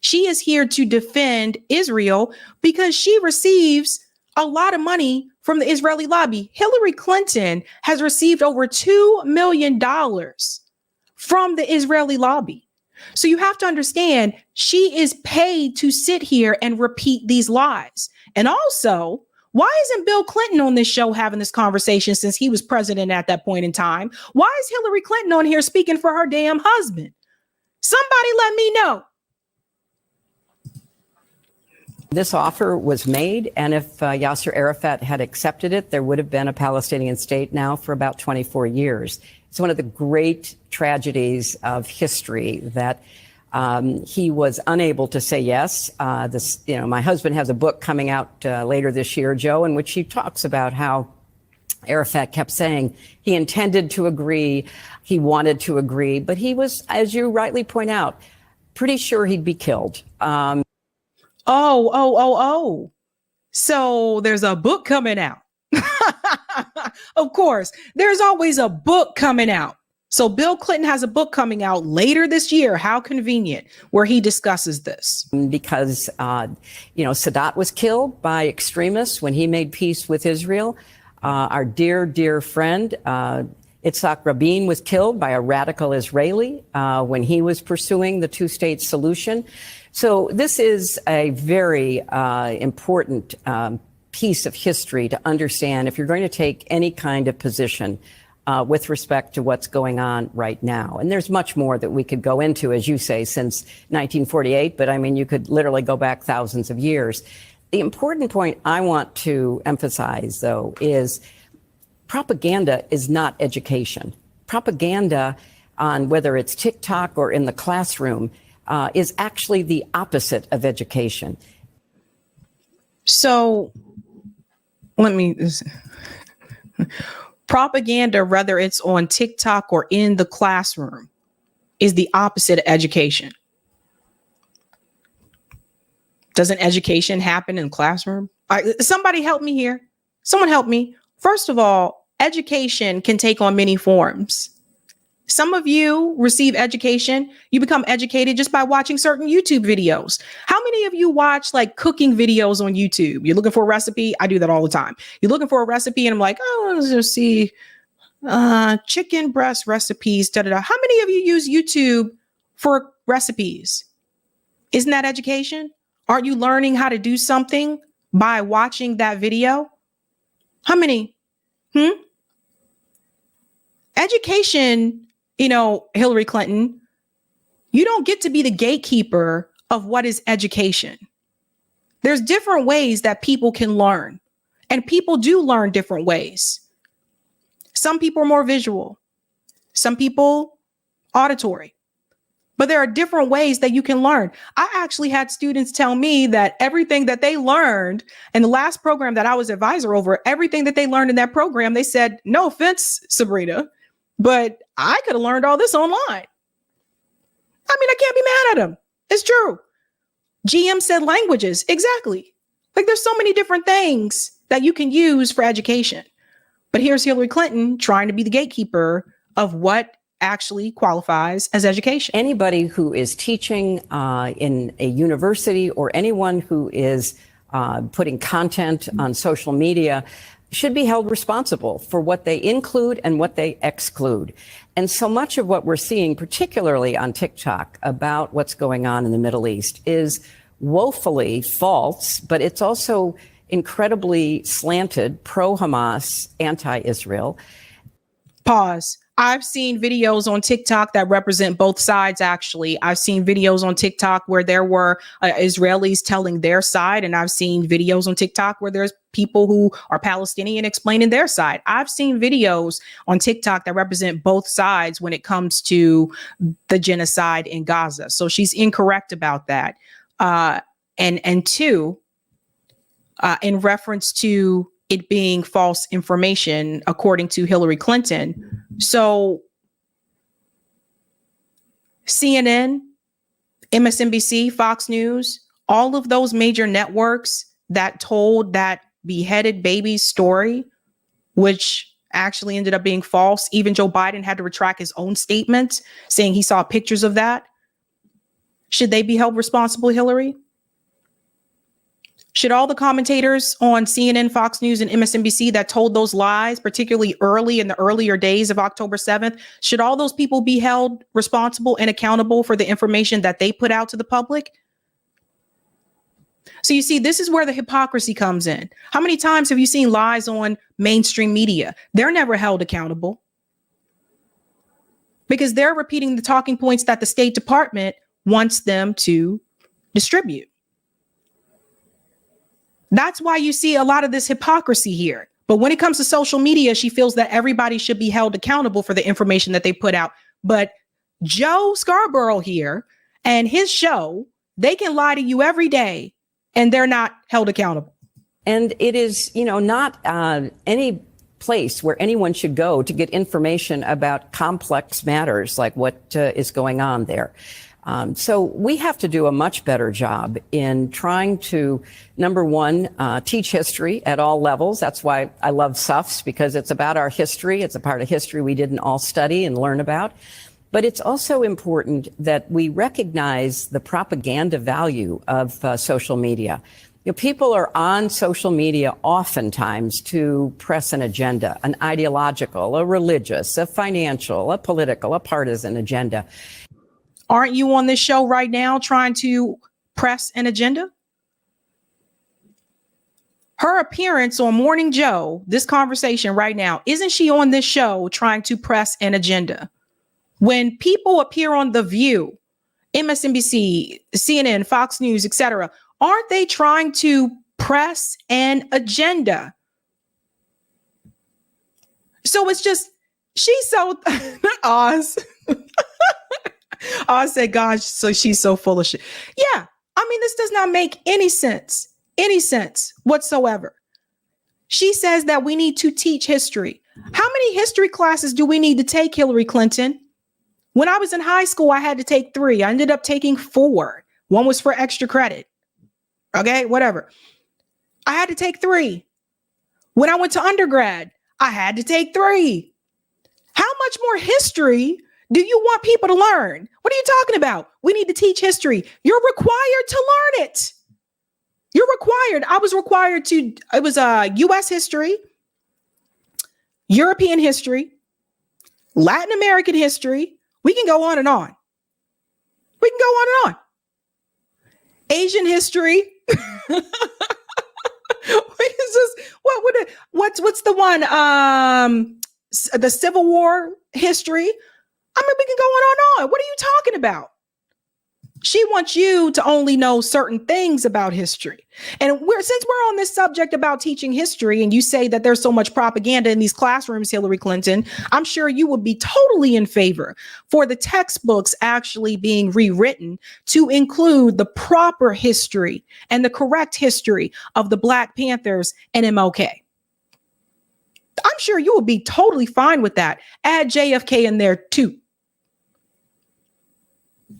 She is here to defend Israel because she receives a lot of money from the Israeli lobby. Hillary Clinton has received over $2 million from the Israeli lobby. So you have to understand she is paid to sit here and repeat these lies. And also, why isn't Bill Clinton on this show having this conversation since he was president at that point in time? Why is Hillary Clinton on here speaking for her damn husband? Somebody let me know. This offer was made, and if Yasser Arafat had accepted it, there would have been a Palestinian state now for about 24 years. It's one of the great tragedies of history that he was unable to say yes. My husband has a book coming out later this year, Joe, in which he talks about how Arafat kept saying he intended to agree, he wanted to agree, but he was, as you rightly point out, pretty sure he'd be killed. So there's a book coming out. Of course, there's always a book coming out. So Bill Clinton has a book coming out later this year. How convenient, where he discusses this. Because, Sadat was killed by extremists when he made peace with Israel. Our dear, dear friend, Yitzhak Rabin, was killed by a radical Israeli when he was pursuing the two-state solution. So this is a very important piece of history to understand if you're going to take any kind of position with respect to what's going on right now. And there's much more that we could go into, as you say, since 1948, but I mean, you could literally go back thousands of years. The important point I want to emphasize, though, is propaganda is not education. Propaganda, on whether it's TikTok or in the classroom, is actually the opposite of education. So propaganda, whether it's on TikTok or in the classroom, is the opposite of education. Doesn't education happen in the classroom? Somebody help me here. Someone help me. First of all, education can take on many forms. Some of you receive education. You become educated just by watching certain YouTube videos. How many of you watch like cooking videos on YouTube? You're looking for a recipe. I do that all the time. You're looking for a recipe and I'm like, oh, let's just see chicken breast recipes. Da, da, da. How many of you use YouTube for recipes? Isn't that education? Aren't you learning how to do something by watching that video? How many? Education, Hillary Clinton, you don't get to be the gatekeeper of what is education. There's different ways that people can learn, and people do learn different ways. Some people are more visual, some people auditory, but there are different ways that you can learn. I actually had students tell me that everything that they learned in the last program that I was advisor over, everything that they learned in that program, they said, no offense, Sabrina, but I could have learned all this online. I mean, I can't be mad at them. It's true. GM said languages. Exactly. Like there's so many different things that you can use for education. But here's Hillary Clinton trying to be the gatekeeper of what actually qualifies as education. Anybody who is teaching in a university or anyone who is putting content on social media should be held responsible for what they include and what they exclude. And so much of what we're seeing, particularly on TikTok, about what's going on in the Middle East is woefully false, but it's also incredibly slanted, pro-Hamas, anti-Israel. Pause. I've seen videos on TikTok that represent both sides, actually. I've seen videos on TikTok where there were Israelis telling their side, and I've seen videos on TikTok where there's people who are Palestinian explaining their side. I've seen videos on TikTok that represent both sides when it comes to the genocide in Gaza. So she's incorrect about that. And two, in reference to it being false information, according to Hillary Clinton. So CNN, MSNBC, Fox News, all of those major networks that told that beheaded baby story, which actually ended up being false. Even Joe Biden had to retract his own statement saying he saw pictures of that. Should they be held responsible, Hillary? Should all the commentators on CNN, Fox News, and MSNBC that told those lies, particularly early in the earlier days of October 7th, should all those people be held responsible and accountable for the information that they put out to the public? So you see, this is where the hypocrisy comes in. How many times have you seen lies on mainstream media? They're never held accountable because they're repeating the talking points that the State Department wants them to distribute. That's why you see a lot of this hypocrisy here. But when it comes to social media, she feels that everybody should be held accountable for the information that they put out. But Joe Scarborough here and his show, they can lie to you every day and they're not held accountable. And it is, not any place where anyone should go to get information about complex matters like what is going on there. So we have to do a much better job in trying to, number one, teach history at all levels. That's why I love SUFs, because it's about our history. It's a part of history we didn't all study and learn about. But it's also important that we recognize the propaganda value of social media. People are on social media oftentimes to press an agenda, an ideological, a religious, a financial, a political, a partisan agenda. Aren't you on this show right now trying to press an agenda? Her appearance on Morning Joe, this conversation right now, isn't she on this show trying to press an agenda? When people appear on The View, MSNBC, CNN, Fox News, etc., aren't they trying to press an agenda? So it's just, she's so, Oz. I said, gosh, so she's so full of shit. Yeah, I mean, this does not make any sense whatsoever. She says that we need to teach history. How many history classes do we need to take, Hillary Clinton? When I was in high school, I had to take 3. I ended up taking 4. One was for extra credit. Okay, whatever. I had to take 3. When I went to undergrad, I had to take 3. How much more history do you want people to learn? What are you talking about? We need to teach history. You're required to learn it. You're required. I was required to, it was U.S. history, European history, Latin American history. We can go on and on. We can go on and on. Asian history. What's the one? The Civil War history. I mean, we can go on and on. What are you talking about? She wants you to only know certain things about history. And since we're on this subject about teaching history, and you say that there's so much propaganda in these classrooms, Hillary Clinton, I'm sure you would be totally in favor for the textbooks actually being rewritten to include the proper history and the correct history of the Black Panthers and MLK. I'm sure you would be totally fine with that. Add JFK in there too.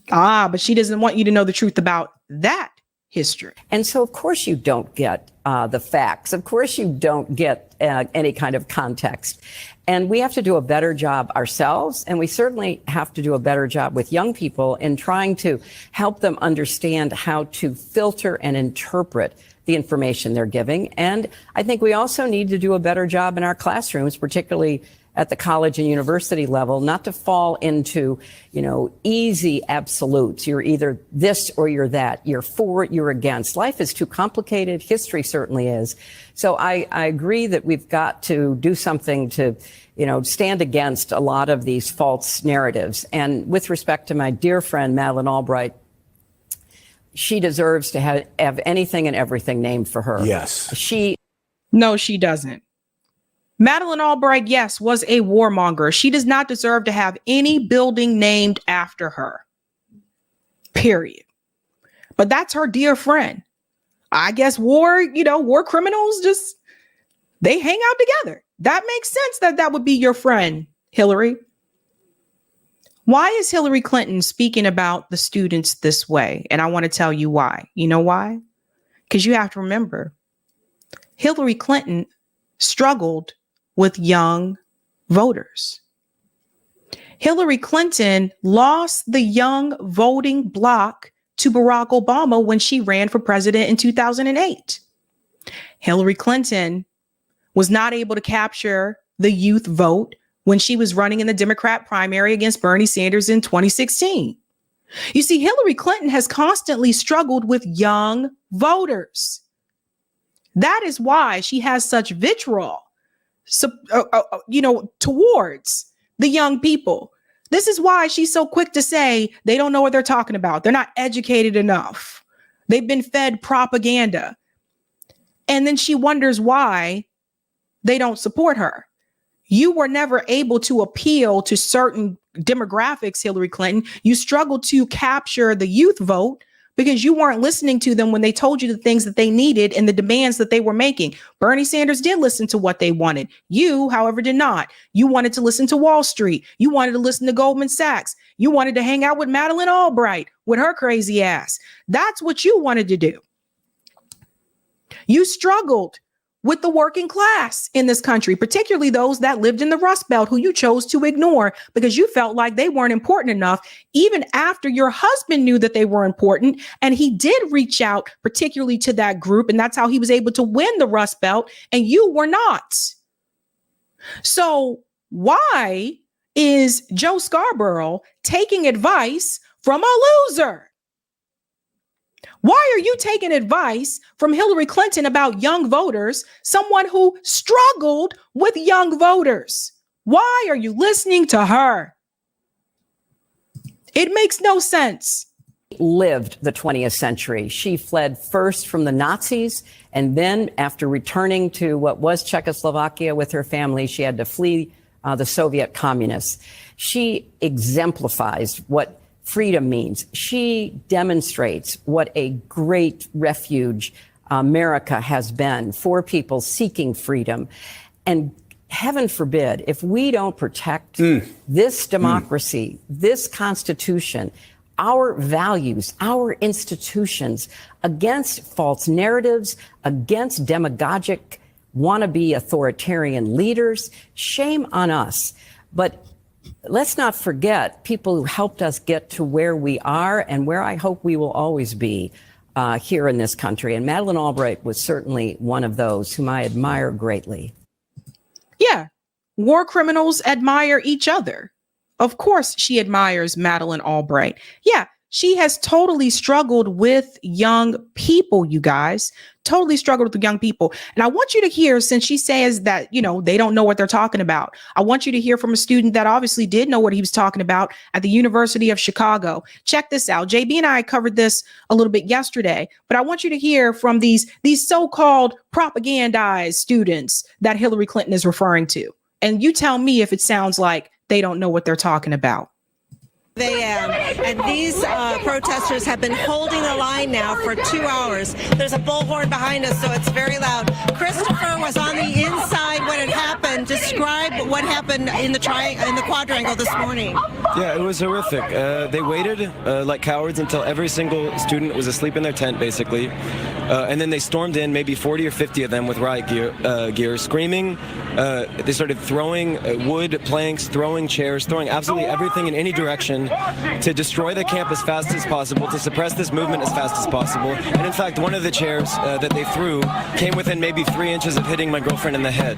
But she doesn't want you to know the truth about that history. And so, of course, you don't get the facts. Of course, you don't get any kind of context. And we have to do a better job ourselves. And we certainly have to do a better job with young people in trying to help them understand how to filter and interpret the information they're giving. And I think we also need to do a better job in our classrooms, particularly at the college and university level, not to fall into, easy absolutes. You're either this or you're that. You're for, you're against. Life is too complicated. History certainly is. So I agree that we've got to do something to, stand against a lot of these false narratives. And with respect to my dear friend, Madeleine Albright, she deserves to have anything and everything named for her. Yes. No, she doesn't. Madeleine Albright, yes, was a warmonger. She does not deserve to have any building named after her. Period. But that's her dear friend. I guess war criminals they hang out together. That makes sense that would be your friend, Hillary. Why is Hillary Clinton speaking about the students this way? And I want to tell you why. You know why? Because you have to remember, Hillary Clinton struggled with young voters. Hillary Clinton lost the young voting bloc to Barack Obama when she ran for president in 2008. Hillary Clinton was not able to capture the youth vote when she was running in the Democrat primary against Bernie Sanders in 2016. You see, Hillary Clinton has constantly struggled with young voters. That is why she has such vitriol, towards the young people. This is why she's so quick to say they don't know what they're talking about. They're not educated enough. They've been fed propaganda. And then she wonders why they don't support her. You were never able to appeal to certain demographics, Hillary Clinton. You struggled to capture the youth vote because you weren't listening to them when they told you the things that they needed and the demands that they were making. Bernie Sanders did listen to what they wanted. You, however, did not. You wanted to listen to Wall Street. You wanted to listen to Goldman Sachs. You wanted to hang out with Madeleine Albright with her crazy ass. That's what you wanted to do. You struggled with the working class in this country, particularly those that lived in the Rust Belt, who you chose to ignore because you felt like they weren't important enough, even after your husband knew that they were important. And he did reach out, particularly to that group. And that's how he was able to win the Rust Belt. And you were not. So why is Joe Scarborough taking advice from a loser? Why are you taking advice from Hillary Clinton about young voters, someone who struggled with young voters? Why are you listening to her? It makes no sense. Lived the 20th century. She fled first from the Nazis, and then after returning to what was Czechoslovakia with her family, she had to flee the Soviet communists. She exemplifies what freedom means. She demonstrates what a great refuge America has been for people seeking freedom. And heaven forbid, if we don't protect this democracy, this Constitution, our values, our institutions against false narratives, against demagogic wannabe authoritarian leaders, shame on us. But let's not forget people who helped us get to where we are and where I hope we will always be here in this country. And Madeleine Albright was certainly one of those whom I admire greatly. Yeah, war criminals admire each other. Of course, she admires Madeleine Albright. Yeah, she has totally struggled with young people, you guys. Totally struggled with young people. And I want you to hear, since she says that, they don't know what they're talking about. I want you to hear from a student that obviously did know what he was talking about at the University of Chicago. Check this out. JB and I covered this a little bit yesterday, but I want you to hear from these so-called propagandized students that Hillary Clinton is referring to. And you tell me if it sounds like they don't know what they're talking about. And these protesters have been holding the line now for 2 hours. There's a bullhorn behind us, so it's very loud. Christopher was on the inside when it happened. Describe what happened in the quadrangle this morning. Yeah, it was horrific. They waited like cowards until every single student was asleep in their tent, basically. And then they stormed in, maybe 40 or 50 of them with riot gear screaming. They started throwing wood planks, throwing chairs, throwing absolutely everything in any direction to destroy the camp as fast as possible, to suppress this movement as fast as possible. And in fact, one of the chairs that they threw came within maybe 3 inches of hitting my girlfriend in the head.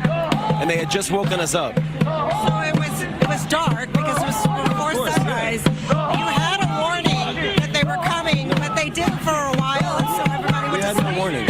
And they had just woken us up. So it was dark because it was before sunrise. You had a warning that they were coming, but they didn't for a while, and so everybody went to sleep. We had no warning.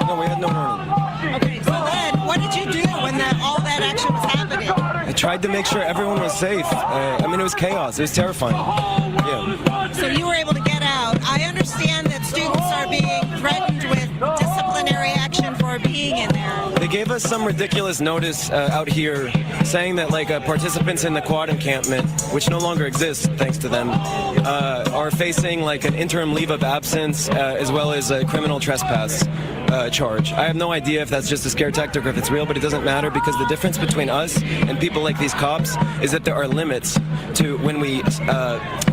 No, we had no warning. Okay, so then what did you do when all that action was happening? I tried to make sure everyone was safe. It was chaos. It was terrifying. Yeah. So you were able to get out. I understand that students are being threatened with disciplinary action for being in there. They gave us some ridiculous notice out here saying that participants in the quad encampment, which no longer exists thanks to them, are facing an interim leave of absence as well as a criminal trespass charge. I have no idea if that's just a scare tactic or if it's real, but it doesn't matter because the difference between us and people like these cops is that there are limits to when we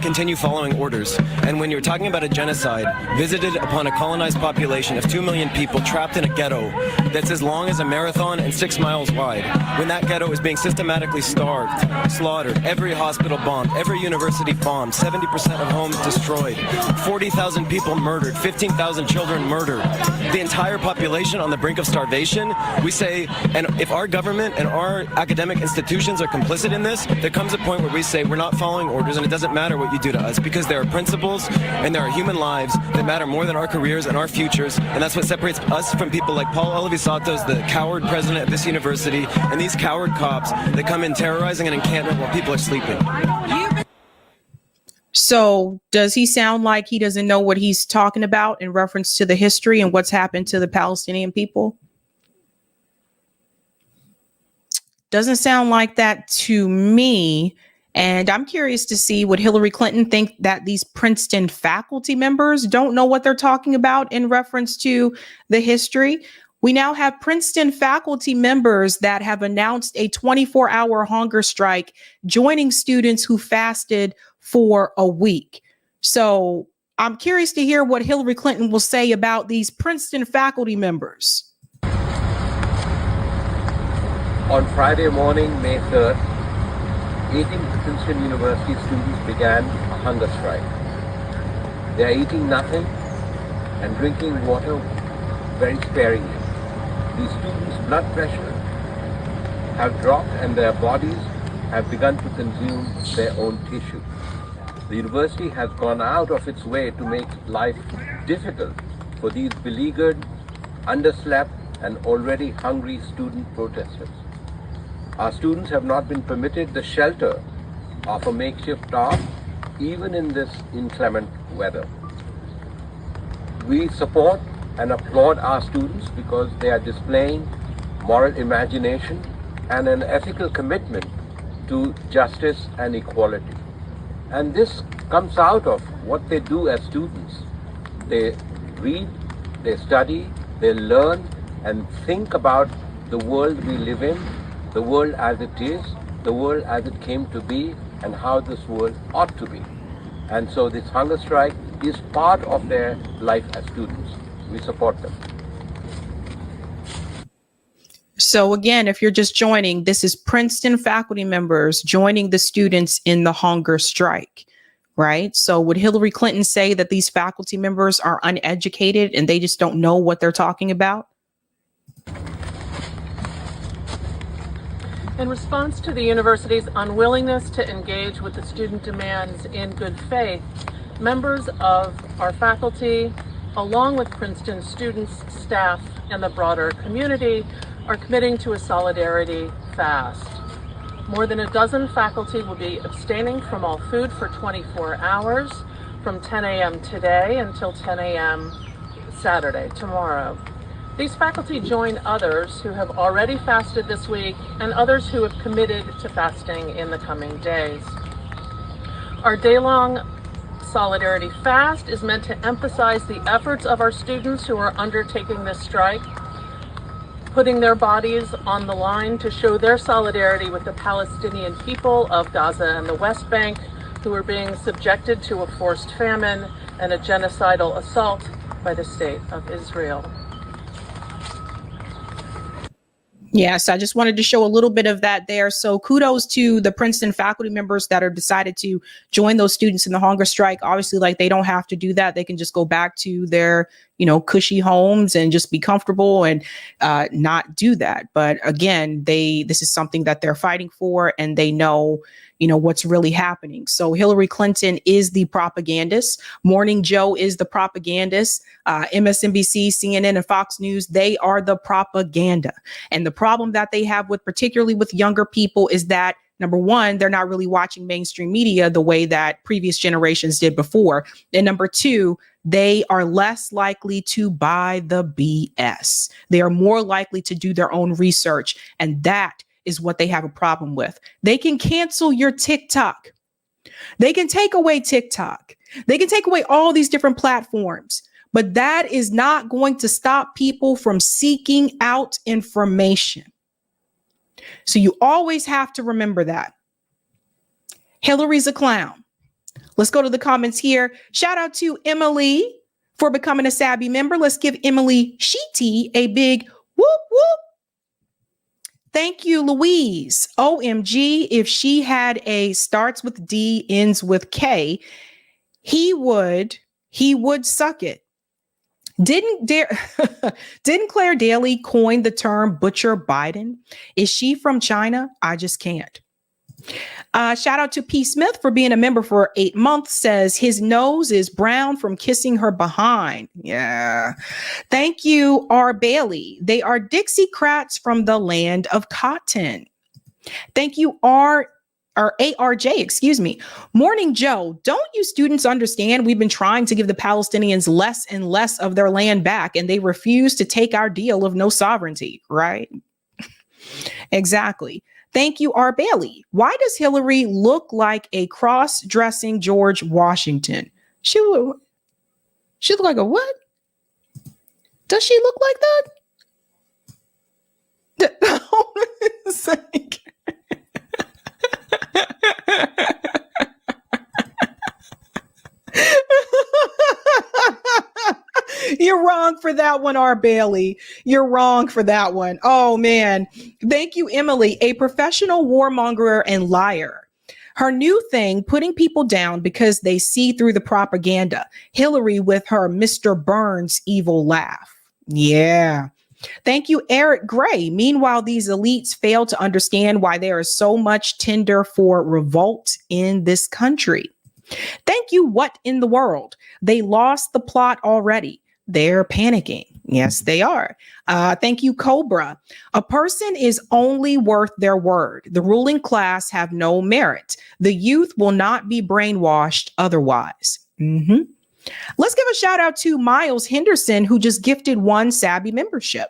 continue following orders. And when you're talking about a genocide visited upon a colonized population of 2 million people trapped in a ghetto that's as long as a marathon and 6 miles wide, when that ghetto is being systematically starved, slaughtered, every hospital bombed, every university bombed, 70% of destroyed, 40,000 people murdered, 15,000 children murdered, the entire population on the brink of starvation. We say, and if our government and our academic institutions are complicit in this, there comes a point where we say we're not following orders, and it doesn't matter what you do to us, because there are principles and there are human lives that matter more than our careers and our futures, and that's what separates us from people like Paul Olivisatos, the coward president of this university, and these coward cops that come in terrorizing an encampment while people are sleeping. So does he sound like he doesn't know what he's talking about in reference to the history and what's happened to the Palestinian people? Doesn't sound like that to me. And I'm curious to see, would Hillary Clinton think that these Princeton faculty members don't know what they're talking about in reference to the history? We now have Princeton faculty members that have announced a 24-hour hunger strike, joining students who fasted for a week. So I'm curious to hear what Hillary Clinton will say about these Princeton faculty members. On Friday morning, May 3rd, 18 Princeton University students began a hunger strike. They are eating nothing and drinking water very sparingly. These students' blood pressure have dropped and their bodies have begun to consume their own tissue. The university has gone out of its way to make life difficult for these beleaguered, underslept, and already hungry student protesters. Our students have not been permitted the shelter of a makeshift tarp, even in this inclement weather. We support and applaud our students because they are displaying moral imagination and an ethical commitment to justice and equality. And this comes out of what they do as students. They read, they study, they learn and think about the world we live in, the world as it is, the world as it came to be, and how this world ought to be. And so this hunger strike is part of their life as students. We support them. So again, if you're just joining, this is Princeton faculty members joining the students in the hunger strike, right? So would Hillary Clinton say that these faculty members are uneducated and they just don't know what they're talking about? In response to the university's unwillingness to engage with the student demands in good faith, members of our faculty, along with Princeton students, staff, and the broader community, are committing to a solidarity fast. More than a dozen faculty will be abstaining from all food for 24 hours from 10 a.m. today until 10 a.m. Saturday, tomorrow. These faculty join others who have already fasted this week and others who have committed to fasting in the coming days. Our day-long Solidarity Fast is meant to emphasize the efforts of our students who are undertaking this strike, putting their bodies on the line to show their solidarity with the Palestinian people of Gaza and the West Bank, who are being subjected to a forced famine and a genocidal assault by the state of Israel. Yes, I just wanted to show a little bit of that there. So kudos to the Princeton faculty members that are decided to join those students in the hunger strike. Obviously, like, they don't have to do that. They can just go back to their, cushy homes and just be comfortable and not do that. But again, this is something that they're fighting for, and they know, what's really happening. So Hillary Clinton is the propagandist. Morning Joe is the propagandist. MSNBC, CNN, and Fox News, they are the propaganda. And the problem that they have particularly with younger people is that, number one, they're not really watching mainstream media the way that previous generations did before. And number two, they are less likely to buy the BS. They are more likely to do their own research. And that is what they have a problem with. They can cancel your TikTok. They can take away TikTok. They can take away all these different platforms. But that is not going to stop people from seeking out information. So you always have to remember that. Hillary's a clown. Let's go to the comments here. Shout out to Emily for becoming a Sabby member. Let's give Emily Sheety a big whoop whoop. Thank you, Louise. OMG, if she had a starts with D, ends with K, he would suck it. Didn't Claire Daly coin the term butcher Biden? Is she from China? I just can't. Shout out to P. Smith for being a member for 8 months. Says his nose is brown from kissing her behind. Yeah. Thank you, R. Bailey. They are Dixiecrats from the land of cotton. Thank you, ARJ, excuse me. Morning, Joe. Don't you students understand we've been trying to give the Palestinians less and less of their land back, and they refuse to take our deal of no sovereignty, right? Exactly. Thank you, R. Bailey. Why does Hillary look like a cross-dressing George Washington? She look like a what? Does she look like that? It's like... You're wrong for that one, R. Bailey. You're wrong for that one. Oh, man. Thank you, Emily, a professional warmonger and liar. Her new thing, putting people down because they see through the propaganda. Hillary with her Mr. Burns evil laugh. Yeah. Thank you, Eric Gray. Meanwhile, these elites fail to understand why there is so much tinder for revolt in this country. Thank you, What in the World? They lost the plot already. They're panicking. Yes, they are. Thank you, Cobra. A person is only worth their word. The ruling class have no merit. The youth will not be brainwashed otherwise. Let's give a shout out to Miles Henderson, who just gifted 1 Sabby membership.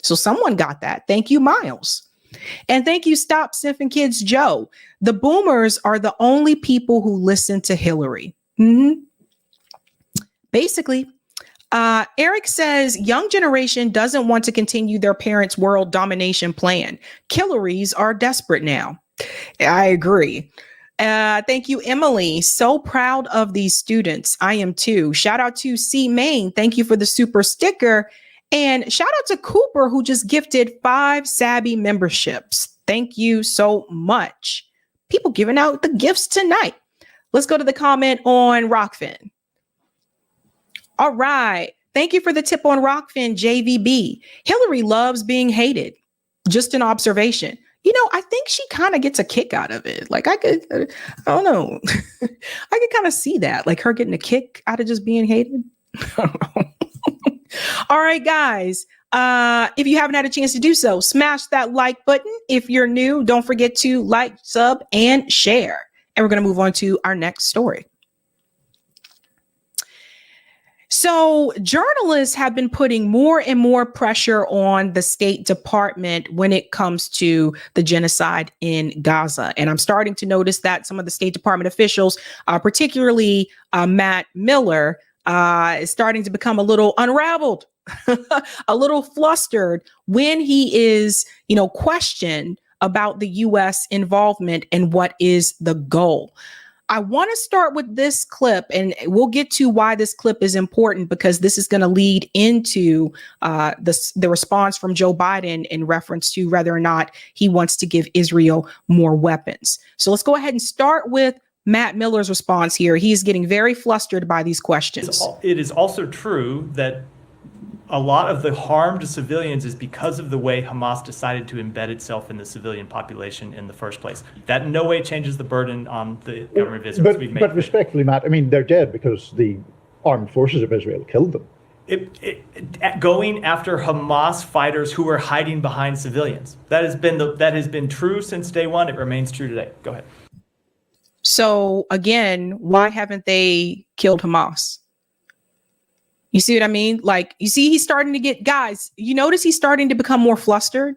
So someone got that. Thank you, Miles. And thank you, Stop Sniffing Kids Joe. The boomers are the only people who listen to Hillary. Basically, Eric says young generation doesn't want to continue their parents' world domination plan. Hilleries are desperate now. I agree. Thank you, Emily. So proud of these students. I am too. Shout out to C Main. Thank you for the super sticker. And shout out to Cooper, who just gifted 5 Sabby memberships. Thank you so much. People giving out the gifts tonight. Let's go to the comment on Rockfin. All right. Thank you for the tip on Rockfin, JVB. Hillary loves being hated. Just an observation. You know, I think she kind of gets a kick out of it. Like I don't know. I could kind of see that, like her getting a kick out of just being hated. I don't know. All right, guys. If you haven't had a chance to do so, smash that like button. If you're new, don't forget to like, sub, and share. And we're going to move on to our next story. So journalists have been putting more and more pressure on the State Department when it comes to the genocide in Gaza. And I'm starting to notice that some of the State Department officials, particularly Matt Miller, is starting to become a little unraveled, a little flustered when he is, questioned about the U.S. involvement and what is the goal. I want to start with this clip, and we'll get to why this clip is important, because this is going to lead into the response from Joe Biden in reference to whether or not he wants to give Israel more weapons. So let's go ahead and start with Matt Miller's response here. He's getting very flustered by these questions. It is also true that a lot of the harm to civilians is because of the way Hamas decided to embed itself in the civilian population in the first place. That in no way changes the burden on the government of Israel. But respectfully, Matt, I mean, they're dead because the armed forces of Israel killed them. Going after Hamas fighters who are hiding behind civilians. That has been true since day one. It remains true today. Go ahead. So again, why haven't they killed Hamas? You see what I mean? Like, you see, he's starting to get, guys, you notice he's starting to become more flustered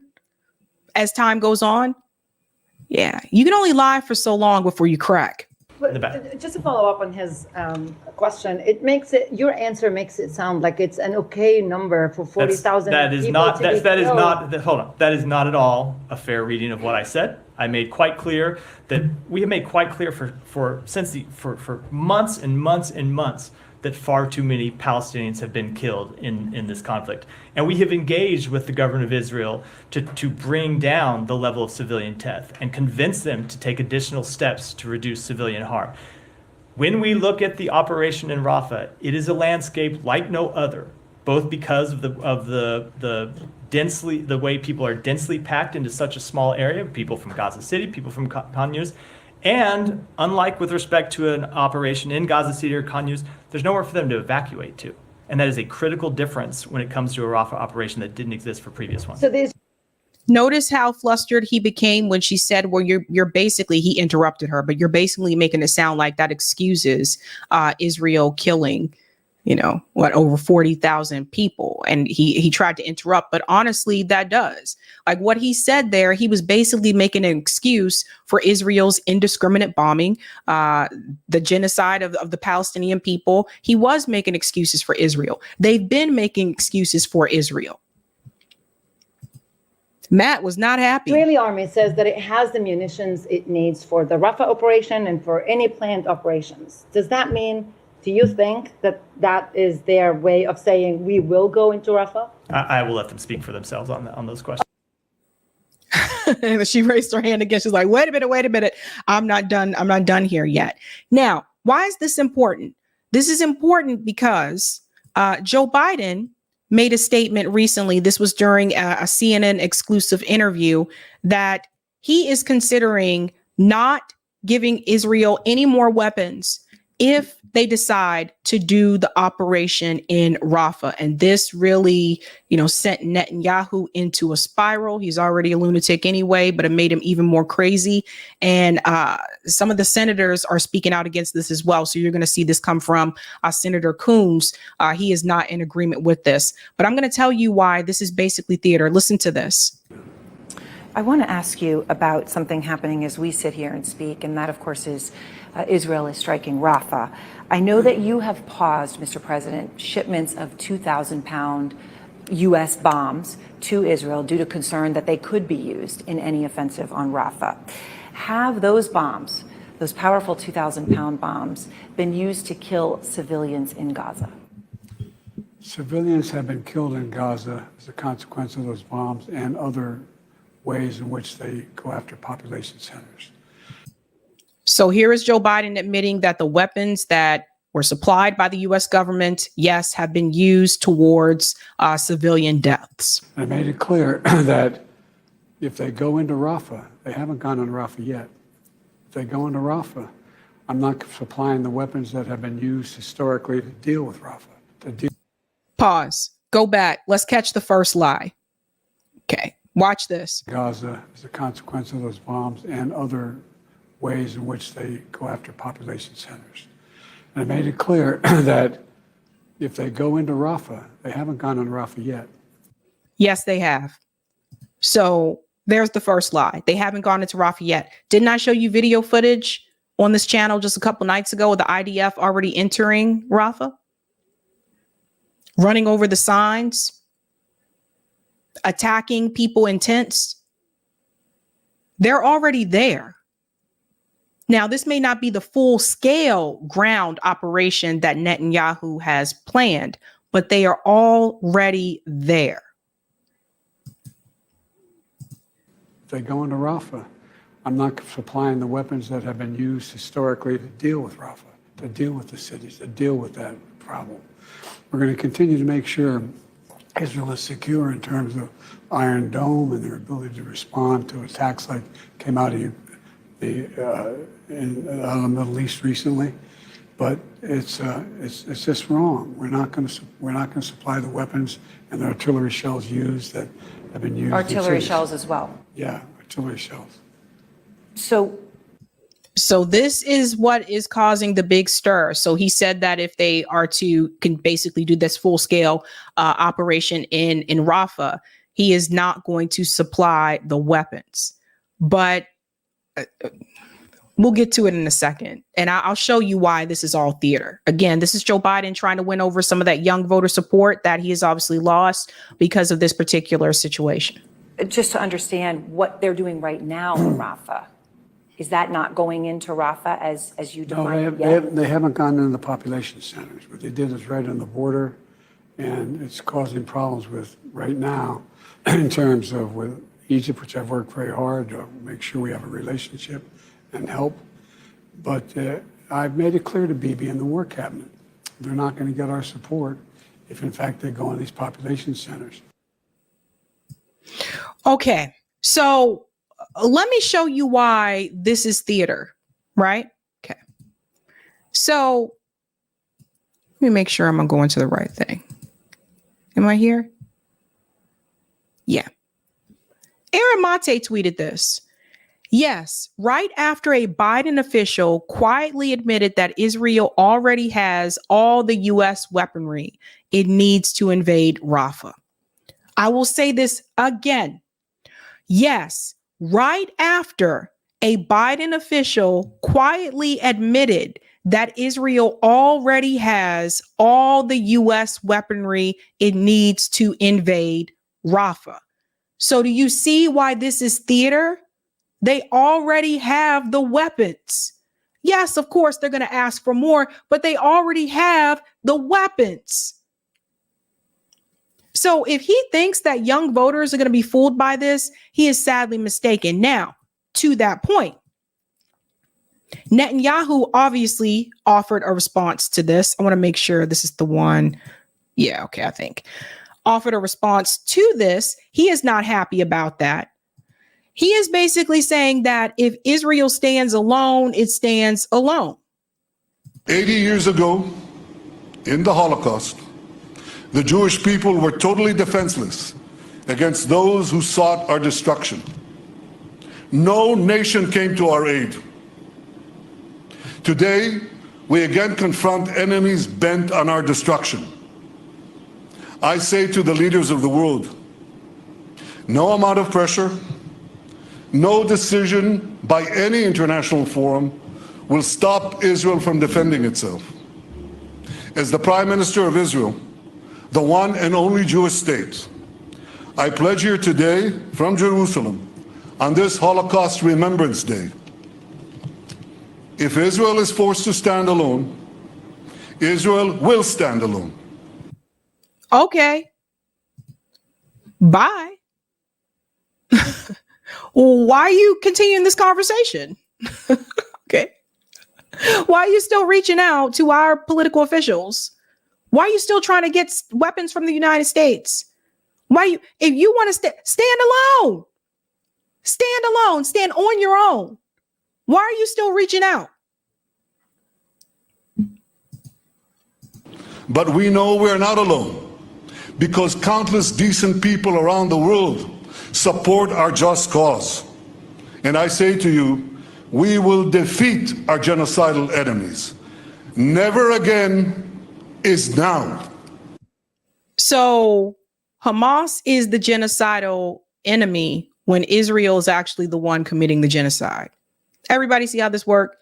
as time goes on. Yeah. You can only lie for so long before you crack. But just to follow up on his question, your answer makes it sound like it's an okay number for 40,000 people. Hold on. That is not at all a fair reading of what I said. I made quite clear that we have made quite clear for months and months and months that far too many Palestinians have been killed in this conflict. And we have engaged with the government of Israel to bring down the level of civilian death and convince them to take additional steps to reduce civilian harm. When we look at the operation in Rafah, it is a landscape like no other, both because of the way people are densely packed into such a small area, people from Gaza City, people from Khan Younis, and unlike with respect to an operation in Gaza City or Khan Younis, there's nowhere for them to evacuate to. And that is a critical difference when it comes to a Rafah operation that didn't exist for previous ones. So there's Notice how flustered he became when she said, well, you're basically, he interrupted her, but you're basically making it sound like that excuses Israel killing, over 40,000 people. And he tried to interrupt, but honestly, that does. Like what he said there, he was basically making an excuse for Israel's indiscriminate bombing, the genocide of the Palestinian people. He was making excuses for Israel. They've been making excuses for Israel. Matt was not happy. The Israeli army says that it has the munitions it needs for the Rafah operation and for any planned operations. Does that mean, do you think that is their way of saying we will go into Rafah? I will let them speak for themselves on those questions. She raised her hand again. She's like, wait a minute. I'm not done here yet. Now, why is this important? This is important because Joe Biden made a statement recently. This was during a CNN exclusive interview that he is considering not giving Israel any more weapons if they decide to do the operation in Rafah. And this really, sent Netanyahu into a spiral. He's already a lunatic anyway, but it made him even more crazy. And some of the senators are speaking out against this as well. So you're going to see this come from Senator Coons. He is not in agreement with this. But I'm going to tell you why this is basically theater. Listen to this. I want to ask you about something happening as we sit here and speak, and that, of course, is Israel is striking Rafah. I know that you have paused, Mr. President, shipments of 2,000-pound U.S. bombs to Israel due to concern that they could be used in any offensive on Rafah. Have those bombs, those powerful 2,000-pound bombs, been used to kill civilians in Gaza? Civilians have been killed in Gaza as a consequence of those bombs and other ways in which they go after population centers. So here is Joe Biden admitting that the weapons that were supplied by the U.S. government, yes, have been used towards civilian deaths. I made it clear that if they go into Rafah, they haven't gone into Rafah yet. If they go into Rafah, I'm not supplying the weapons that have been used historically to deal with Rafah. Pause. Go back. Let's catch the first lie. Okay. Watch this. Gaza as a consequence of those bombs and other ways in which they go after population centers. And I made it clear that if they go into Rafah, they haven't gone into Rafah yet. Yes, they have. So there's the first lie. They haven't gone into Rafah yet. Didn't I show you video footage on this channel just a couple nights ago of the IDF already entering Rafah? Running over the signs? Attacking people in tents. They're already there. Now, this may not be the full scale ground operation that Netanyahu has planned, but they are already there. If they go into Rafah, I'm not supplying the weapons that have been used historically to deal with Rafah, to deal with the cities, to deal with that problem. We're going to continue to make sure Israel is secure in terms of Iron Dome and their ability to respond to attacks like came out of the Middle East recently. But it's just wrong. We're not going to supply the weapons and the artillery shells used that have been used. Artillery shells as well. Yeah, artillery shells. So this is what is causing the big stir. So he said that if they are can basically do this full scale operation in Rafah, he is not going to supply the weapons. But we'll get to it in a second. And I'll show you why this is all theater. Again, this is Joe Biden trying to win over some of that young voter support that he has obviously lost because of this particular situation. Just to understand what they're doing right now in Rafah. Is that not going into Rafah as you define it? No, they haven't gone into the population centers. What they did is right on the border, and it's causing problems with right now in terms of with Egypt, which I've worked very hard to make sure we have a relationship and help. But I've made it clear to Bibi and the War Cabinet, they're not going to get our support if, in fact, they go in these population centers. Okay, so let me show you why this is theater, right? Okay. So let me make sure I'm going to the right thing. Am I here? Yeah. Aaron Mate tweeted this. Yes, right after a Biden official quietly admitted that Israel already has all the U.S. weaponry it needs to invade Rafah. I will say this again. Yes, right after a Biden official quietly admitted that Israel already has all the U.S. weaponry it needs to invade Rafah. So do you see why this is theater? They already have the weapons. Yes, of course, they're going to ask for more, but they already have the weapons. So if he thinks that young voters are going to be fooled by this, he is sadly mistaken. Now, to that point, Netanyahu obviously offered a response to this. I want to make sure this is the one. Yeah, okay, I think. Offered a response to this. He is not happy about that. He is basically saying that if Israel stands alone, it stands alone. 80 years ago, in the Holocaust, the Jewish people were totally defenseless against those who sought our destruction. No nation came to our aid. Today, we again confront enemies bent on our destruction. I say to the leaders of the world, no amount of pressure, no decision by any international forum will stop Israel from defending itself. As the Prime Minister of Israel, the one and only Jewish state, I pledge here today from Jerusalem on this Holocaust Remembrance Day, if Israel is forced to stand alone, Israel will stand alone. Okay. Bye. Why are you continuing this conversation? Okay. Why are you still reaching out to our political officials? Why are you still trying to get weapons from the United States? If you want to stand alone, stand on your own. Why are you still reaching out? But we know we're not alone, because countless decent people around the world support our just cause. And I say to you, we will defeat our genocidal enemies. Never again is now. So Hamas is the genocidal enemy when Israel is actually the one committing the genocide. Everybody see how this works?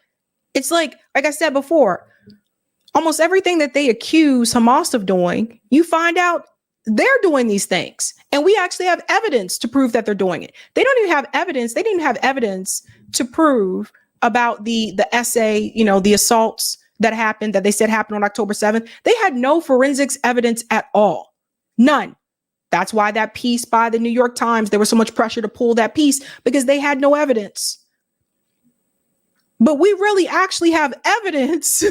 It's like I said before, almost everything that they accuse Hamas of doing, you find out they're doing these things. And we actually have evidence to prove that they're doing it. They don't even have evidence. They didn't have evidence to prove about the essay, the assaults that happened, that they said happened on October 7th. They had no forensics evidence at all. None. That's why that piece by the New York Times, there was so much pressure to pull that piece because they had no evidence. But we really actually have evidence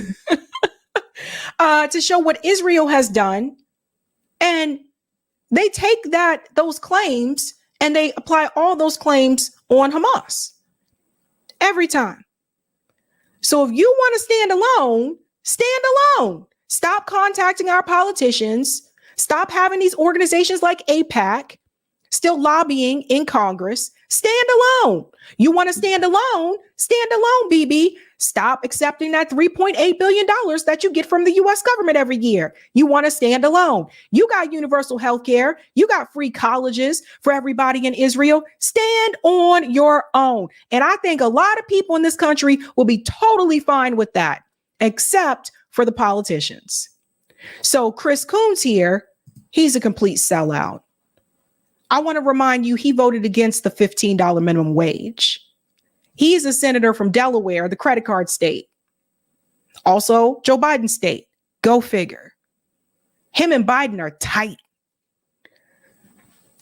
to show what Israel has done. And they take those claims and they apply all those claims on Hamas every time. So if you want to stand alone, stand alone. Stop contacting our politicians. Stop having these organizations like AIPAC still lobbying in Congress. Stand alone. You want to stand alone? Stand alone, BB. Stop accepting that $3.8 billion that you get from the U.S. government every year. You want to stand alone. You got universal health care. You got free colleges for everybody in Israel. Stand on your own. And I think a lot of people in this country will be totally fine with that, except for the politicians. So Chris Coons here, he's a complete sellout. I want to remind you, he voted against the $15 minimum wage. He's a senator from Delaware, the credit card state. Also, Joe Biden's state. Go figure. Him and Biden are tight.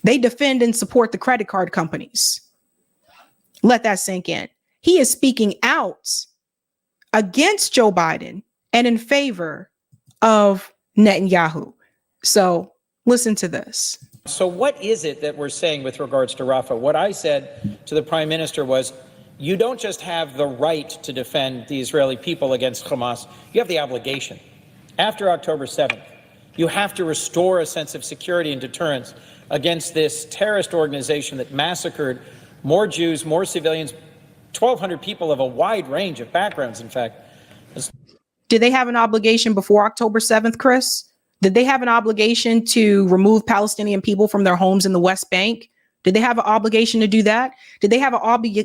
They defend and support the credit card companies. Let that sink in. He is speaking out against Joe Biden and in favor of Netanyahu. So listen to this. So what is it that we're saying with regards to Rafah? What I said to the Prime Minister was, you don't just have the right to defend the Israeli people against Hamas, you have the obligation. After October 7th, you have to restore a sense of security and deterrence against this terrorist organization that massacred more Jews, more civilians, 1,200 people of a wide range of backgrounds, in fact. Did they have an obligation before October 7th, Chris? Did they have an obligation to remove Palestinian people from their homes in the West Bank? Did they have an obligation to do that? Did they have an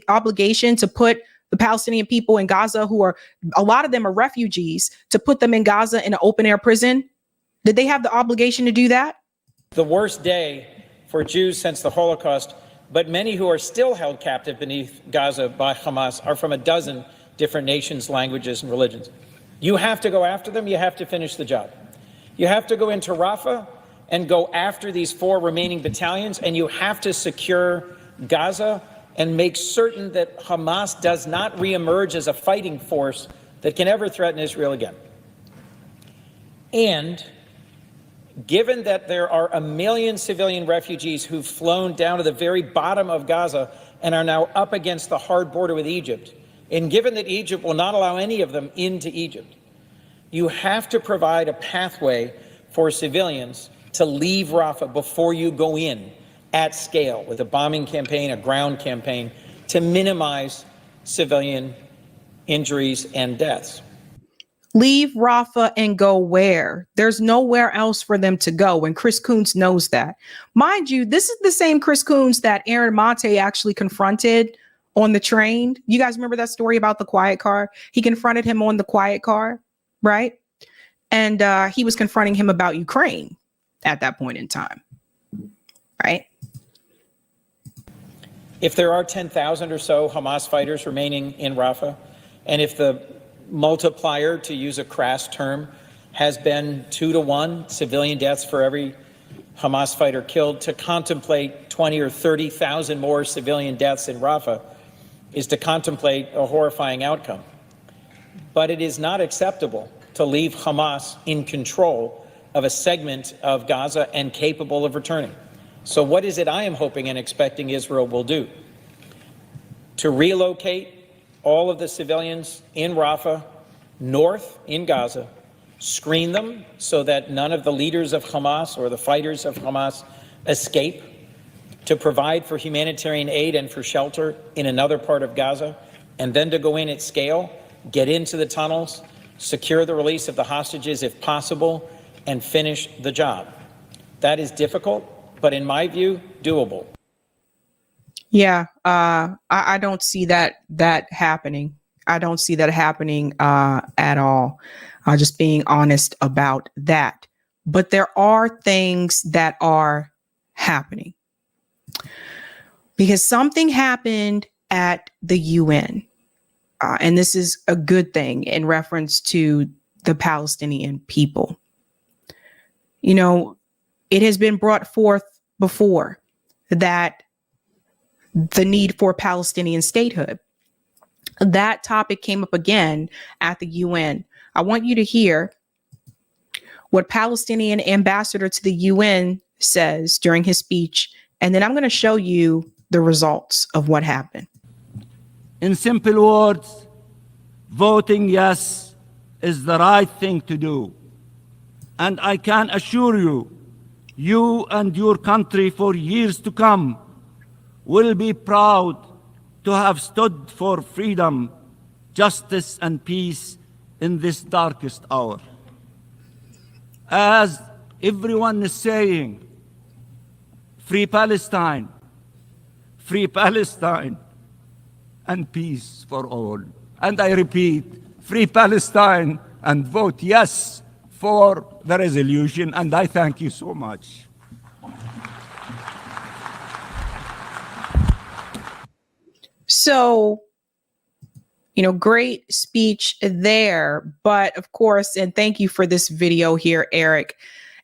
obligation to put the Palestinian people in Gaza, who are, a lot of them are refugees, to put them in Gaza in an open air prison? Did they have the obligation to do that? The worst day for Jews since the Holocaust, but many who are still held captive beneath Gaza by Hamas are from a dozen different nations, languages, and religions. You have to go after them. You have to finish the job. You have to go into Rafah and go after these 4 remaining battalions, and you have to secure Gaza and make certain that Hamas does not reemerge as a fighting force that can ever threaten Israel again. And given that there are 1 million civilian refugees who've flown down to the very bottom of Gaza and are now up against the hard border with Egypt, and given that Egypt will not allow any of them into Egypt, you have to provide a pathway for civilians to leave Rafah before you go in at scale with a bombing campaign, a ground campaign, to minimize civilian injuries and deaths. Leave Rafah and go where? There's nowhere else for them to go. And Chris Coons knows that. Mind you, this is the same Chris Coons that Aaron Mate actually confronted on the train. You guys remember that story about the quiet car? He confronted him on the quiet car, right? And he was confronting him about Ukraine at that point in time, right? If there are 10,000 or so Hamas fighters remaining in Rafah, and if the multiplier, to use a crass term, has been 2 to 1 civilian deaths for every Hamas fighter killed, to contemplate 20 or 30,000 more civilian deaths in Rafah is to contemplate a horrifying outcome. But it is not acceptable to leave Hamas in control of a segment of Gaza and capable of returning. So what is it I am hoping and expecting Israel will do? To relocate all of the civilians in Rafah north in Gaza, screen them so that none of the leaders of Hamas or the fighters of Hamas escape, to provide for humanitarian aid and for shelter in another part of Gaza, and then to go in at scale, get into the tunnels, secure the release of the hostages if possible, and finish the job. That is difficult, but in my view, doable. Yeah, I don't see that happening. I don't see that happening at all. Just being honest about that. But there are things that are happening. Because something happened at the UN. And this is a good thing in reference to the Palestinian people. You know, it has been brought forth before that the need for Palestinian statehood. That topic came up again at the UN. I want you to hear what Palestinian ambassador to the UN says during his speech, and then I'm going to show you the results of what happened. In simple words, voting yes is the right thing to do. And I can assure you, you and your country for years to come will be proud to have stood for freedom, justice, and peace in this darkest hour. As everyone is saying, free Palestine, and peace for all. And I repeat, free Palestine, and vote yes for the resolution. And I thank you so much. So, you know, great speech there. But of course, and thank you for this video here, Eric,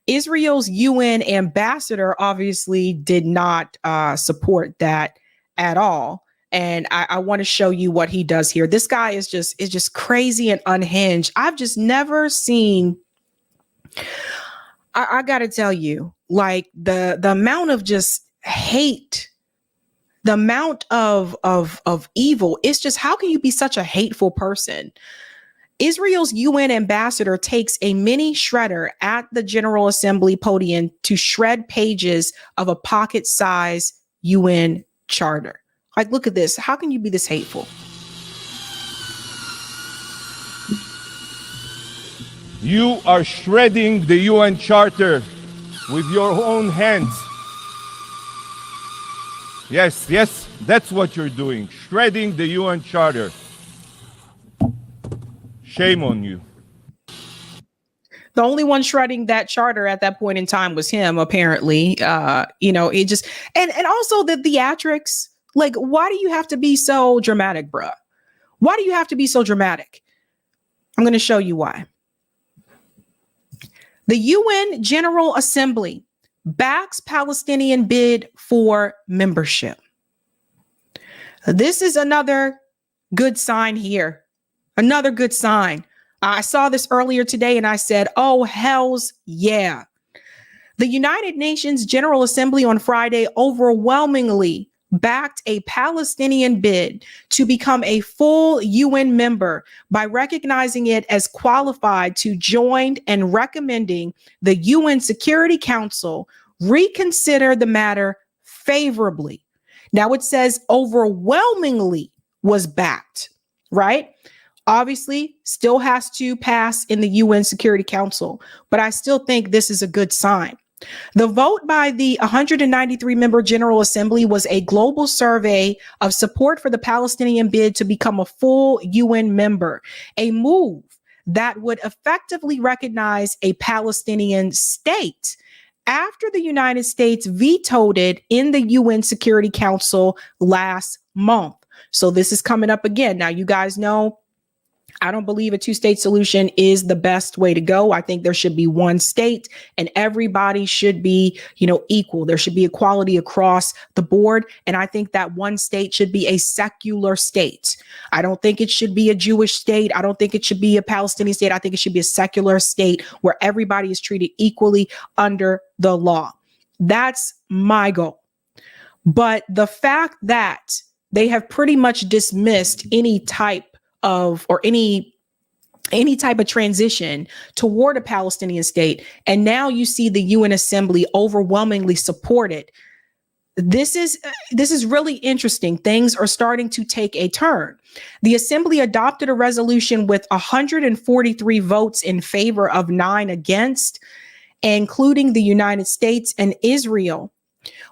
Israel's UN ambassador obviously did not support that at all. And I want to show you what he does here. This guy is just crazy and unhinged. I've just never seen. I got to tell you, like the amount of just hate, the amount of evil. It's just, how can you be such a hateful person? Israel's UN ambassador takes a mini shredder at the General Assembly podium to shred pages of a pocket-sized UN charter. Like, look at this. How can you be this hateful? You are shredding the UN Charter with your own hands. Yes, that's what you're doing. Shredding the UN Charter. Shame on you. The only one shredding that charter at that point in time was him, apparently. It just, and also the theatrics. Like, why do you have to be so dramatic, bruh? Why do you have to be so dramatic? I'm going to show you why. The UN General Assembly backs Palestinian bid for membership. This is another good sign here. Another good sign. I saw this earlier today and I said, oh, hells yeah. The United Nations General Assembly on Friday overwhelmingly backed a Palestinian bid to become a full UN member by recognizing it as qualified to join and recommending the UN Security Council reconsider the matter favorably. Now it says overwhelmingly was backed, right? Obviously, still has to pass in the UN Security Council, but I still think this is a good sign. The vote by the 193-member General Assembly was a global survey of support for the Palestinian bid to become a full UN member, a move that would effectively recognize a Palestinian state after the United States vetoed it in the UN Security Council last month. So this is coming up again. Now, you guys know, I don't believe a two-state solution is the best way to go. I think there should be one state and everybody should be, equal. There should be equality across the board. And I think that one state should be a secular state. I don't think it should be a Jewish state. I don't think it should be a Palestinian state. I think it should be a secular state where everybody is treated equally under the law. That's my goal. But the fact that they have pretty much dismissed any type of any type of transition toward a Palestinian state, and now you see the UN Assembly overwhelmingly support it. This is really interesting. Things are starting to take a turn. The Assembly adopted a resolution with 143 votes in favor of 9 against, including the United States and Israel,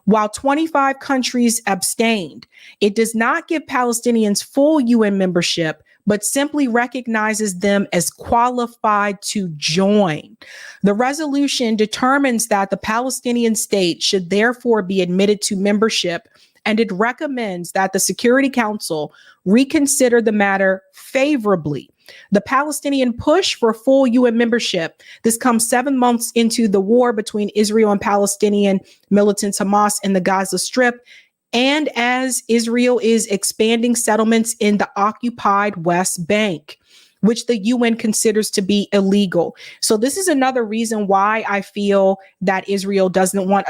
while 25 countries abstained. It does not give Palestinians full UN membership, but simply recognizes them as qualified to join. The resolution determines that the Palestinian state should therefore be admitted to membership, and it recommends that the Security Council reconsider the matter favorably. The Palestinian push for full UN membership, this comes 7 months into the war between Israel and Palestinian militants Hamas in the Gaza Strip, and as Israel is expanding settlements in the occupied West Bank, which the UN considers to be illegal. So this is another reason why I feel that Israel doesn't want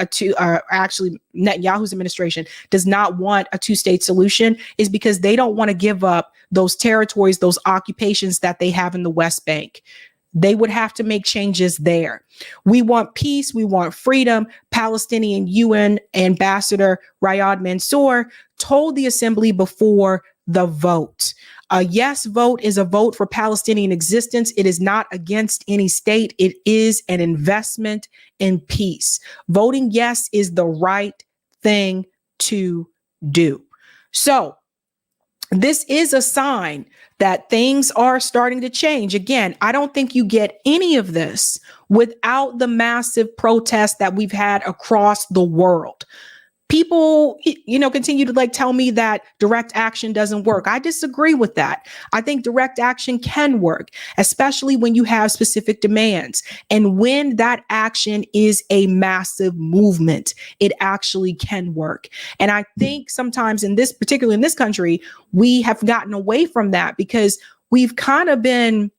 actually Netanyahu's administration does not want a two-state solution, is because they don't want to give up those territories, those occupations that they have in the West Bank. They would have to make changes there. We want peace. We want freedom. Palestinian UN Ambassador Riyad Mansour told the Assembly before the vote. A yes vote is a vote for Palestinian existence. It is not against any state. It is an investment in peace. Voting yes is the right thing to do. So this is a sign that things are starting to change. Again, I don't think you get any of this without the massive protests that we've had across the world. People, continue to tell me that direct action doesn't work. I disagree with that. I think direct action can work, especially when you have specific demands. And when that action is a massive movement, it actually can work. And I think sometimes particularly in this country, we have gotten away from that because we've kind of been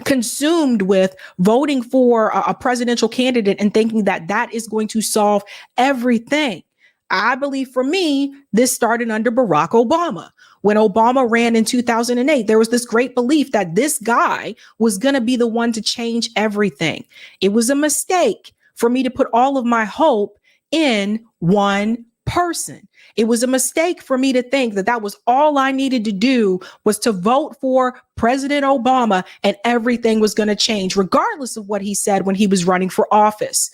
consumed with voting for a presidential candidate and thinking that that is going to solve everything. I believe for me, this started under Barack Obama. When Obama ran in 2008, there was this great belief that this guy was going to be the one to change everything. It was a mistake for me to put all of my hope in one person. It was a mistake for me to think that that was all I needed to do was to vote for President Obama and everything was going to change, regardless of what he said when he was running for office.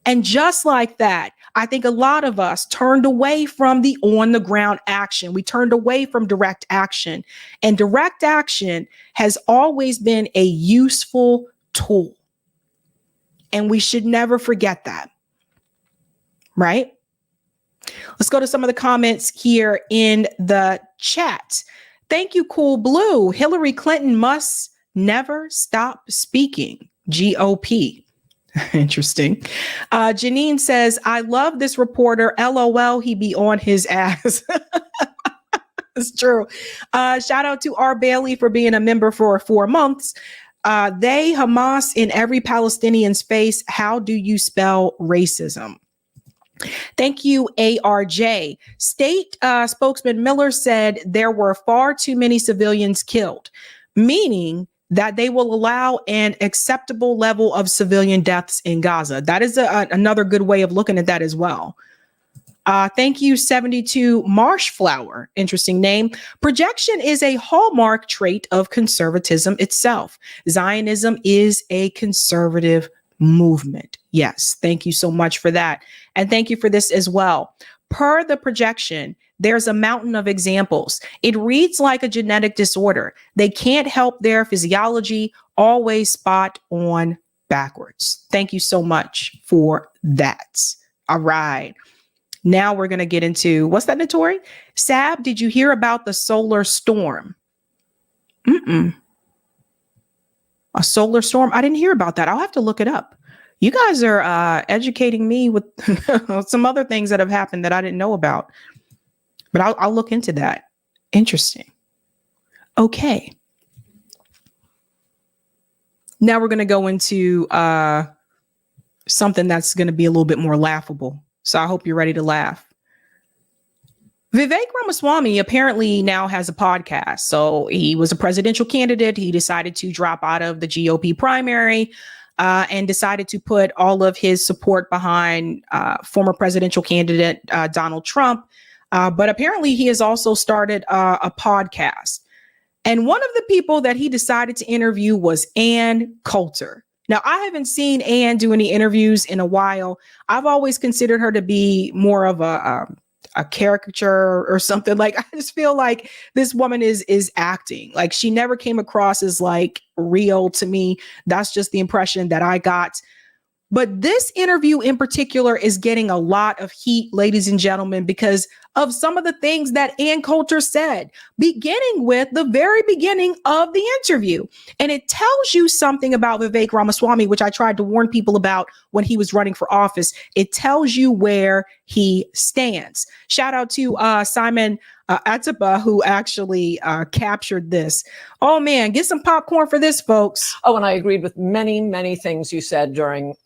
And just like that, I think a lot of us turned away from the on the ground action. We turned away from direct action, and direct action has always been a useful tool. And we should never forget that. Right? Let's go to some of the comments here in the chat. Thank you, Cool Blue. Hillary Clinton must never stop speaking. GOP. Interesting. Janine says, I love this reporter. LOL, he be on his ass. It's true. Shout out to R. Bailey for being a member for 4 months. They, Hamas in every Palestinian's face. How do you spell racism? Thank you, ARJ. State spokesman Miller said there were far too many civilians killed, meaning that they will allow an acceptable level of civilian deaths in Gaza. That is another good way of looking at that as well. Thank you, 72 Marshflower. Interesting name. Projection is a hallmark trait of conservatism itself. Zionism is a conservative movement. Yes, thank you so much for that. And thank you for this as well. Per the projection, there's a mountain of examples. It reads like a genetic disorder. They can't help their physiology, always spot on backwards. Thank you so much for that. All right. Now we're going to get into, what's that, Notori? Sab, did you hear about the solar storm? A solar storm? I didn't hear about that. I'll have to look it up. You guys are educating me with some other things that have happened that I didn't know about. But I'll look into that. Interesting. Okay. Now we're going to go into something that's going to be a little bit more laughable. So I hope you're ready to laugh. Vivek Ramaswamy apparently now has a podcast. So he was a presidential candidate. He decided to drop out of the GOP primary and decided to put all of his support behind former presidential candidate Donald Trump. But apparently he has also started a podcast. And one of the people that he decided to interview was Ann Coulter. Now, I haven't seen Ann do any interviews in a while. I've always considered her to be more of a caricature or something. Like, I just feel like this woman is acting. Like, she never came across as like real to me. That's just the impression that I got. But this interview in particular is getting a lot of heat, ladies and gentlemen, because of some of the things that Ann Coulter said, beginning with the very beginning of the interview. And it tells you something about Vivek Ramaswamy, which I tried to warn people about when he was running for office. It tells you where he stands. Shout out to Simon Atiba, who actually captured this. Oh, man, get some popcorn for this, folks. Oh, and I agreed with many, many things you said during,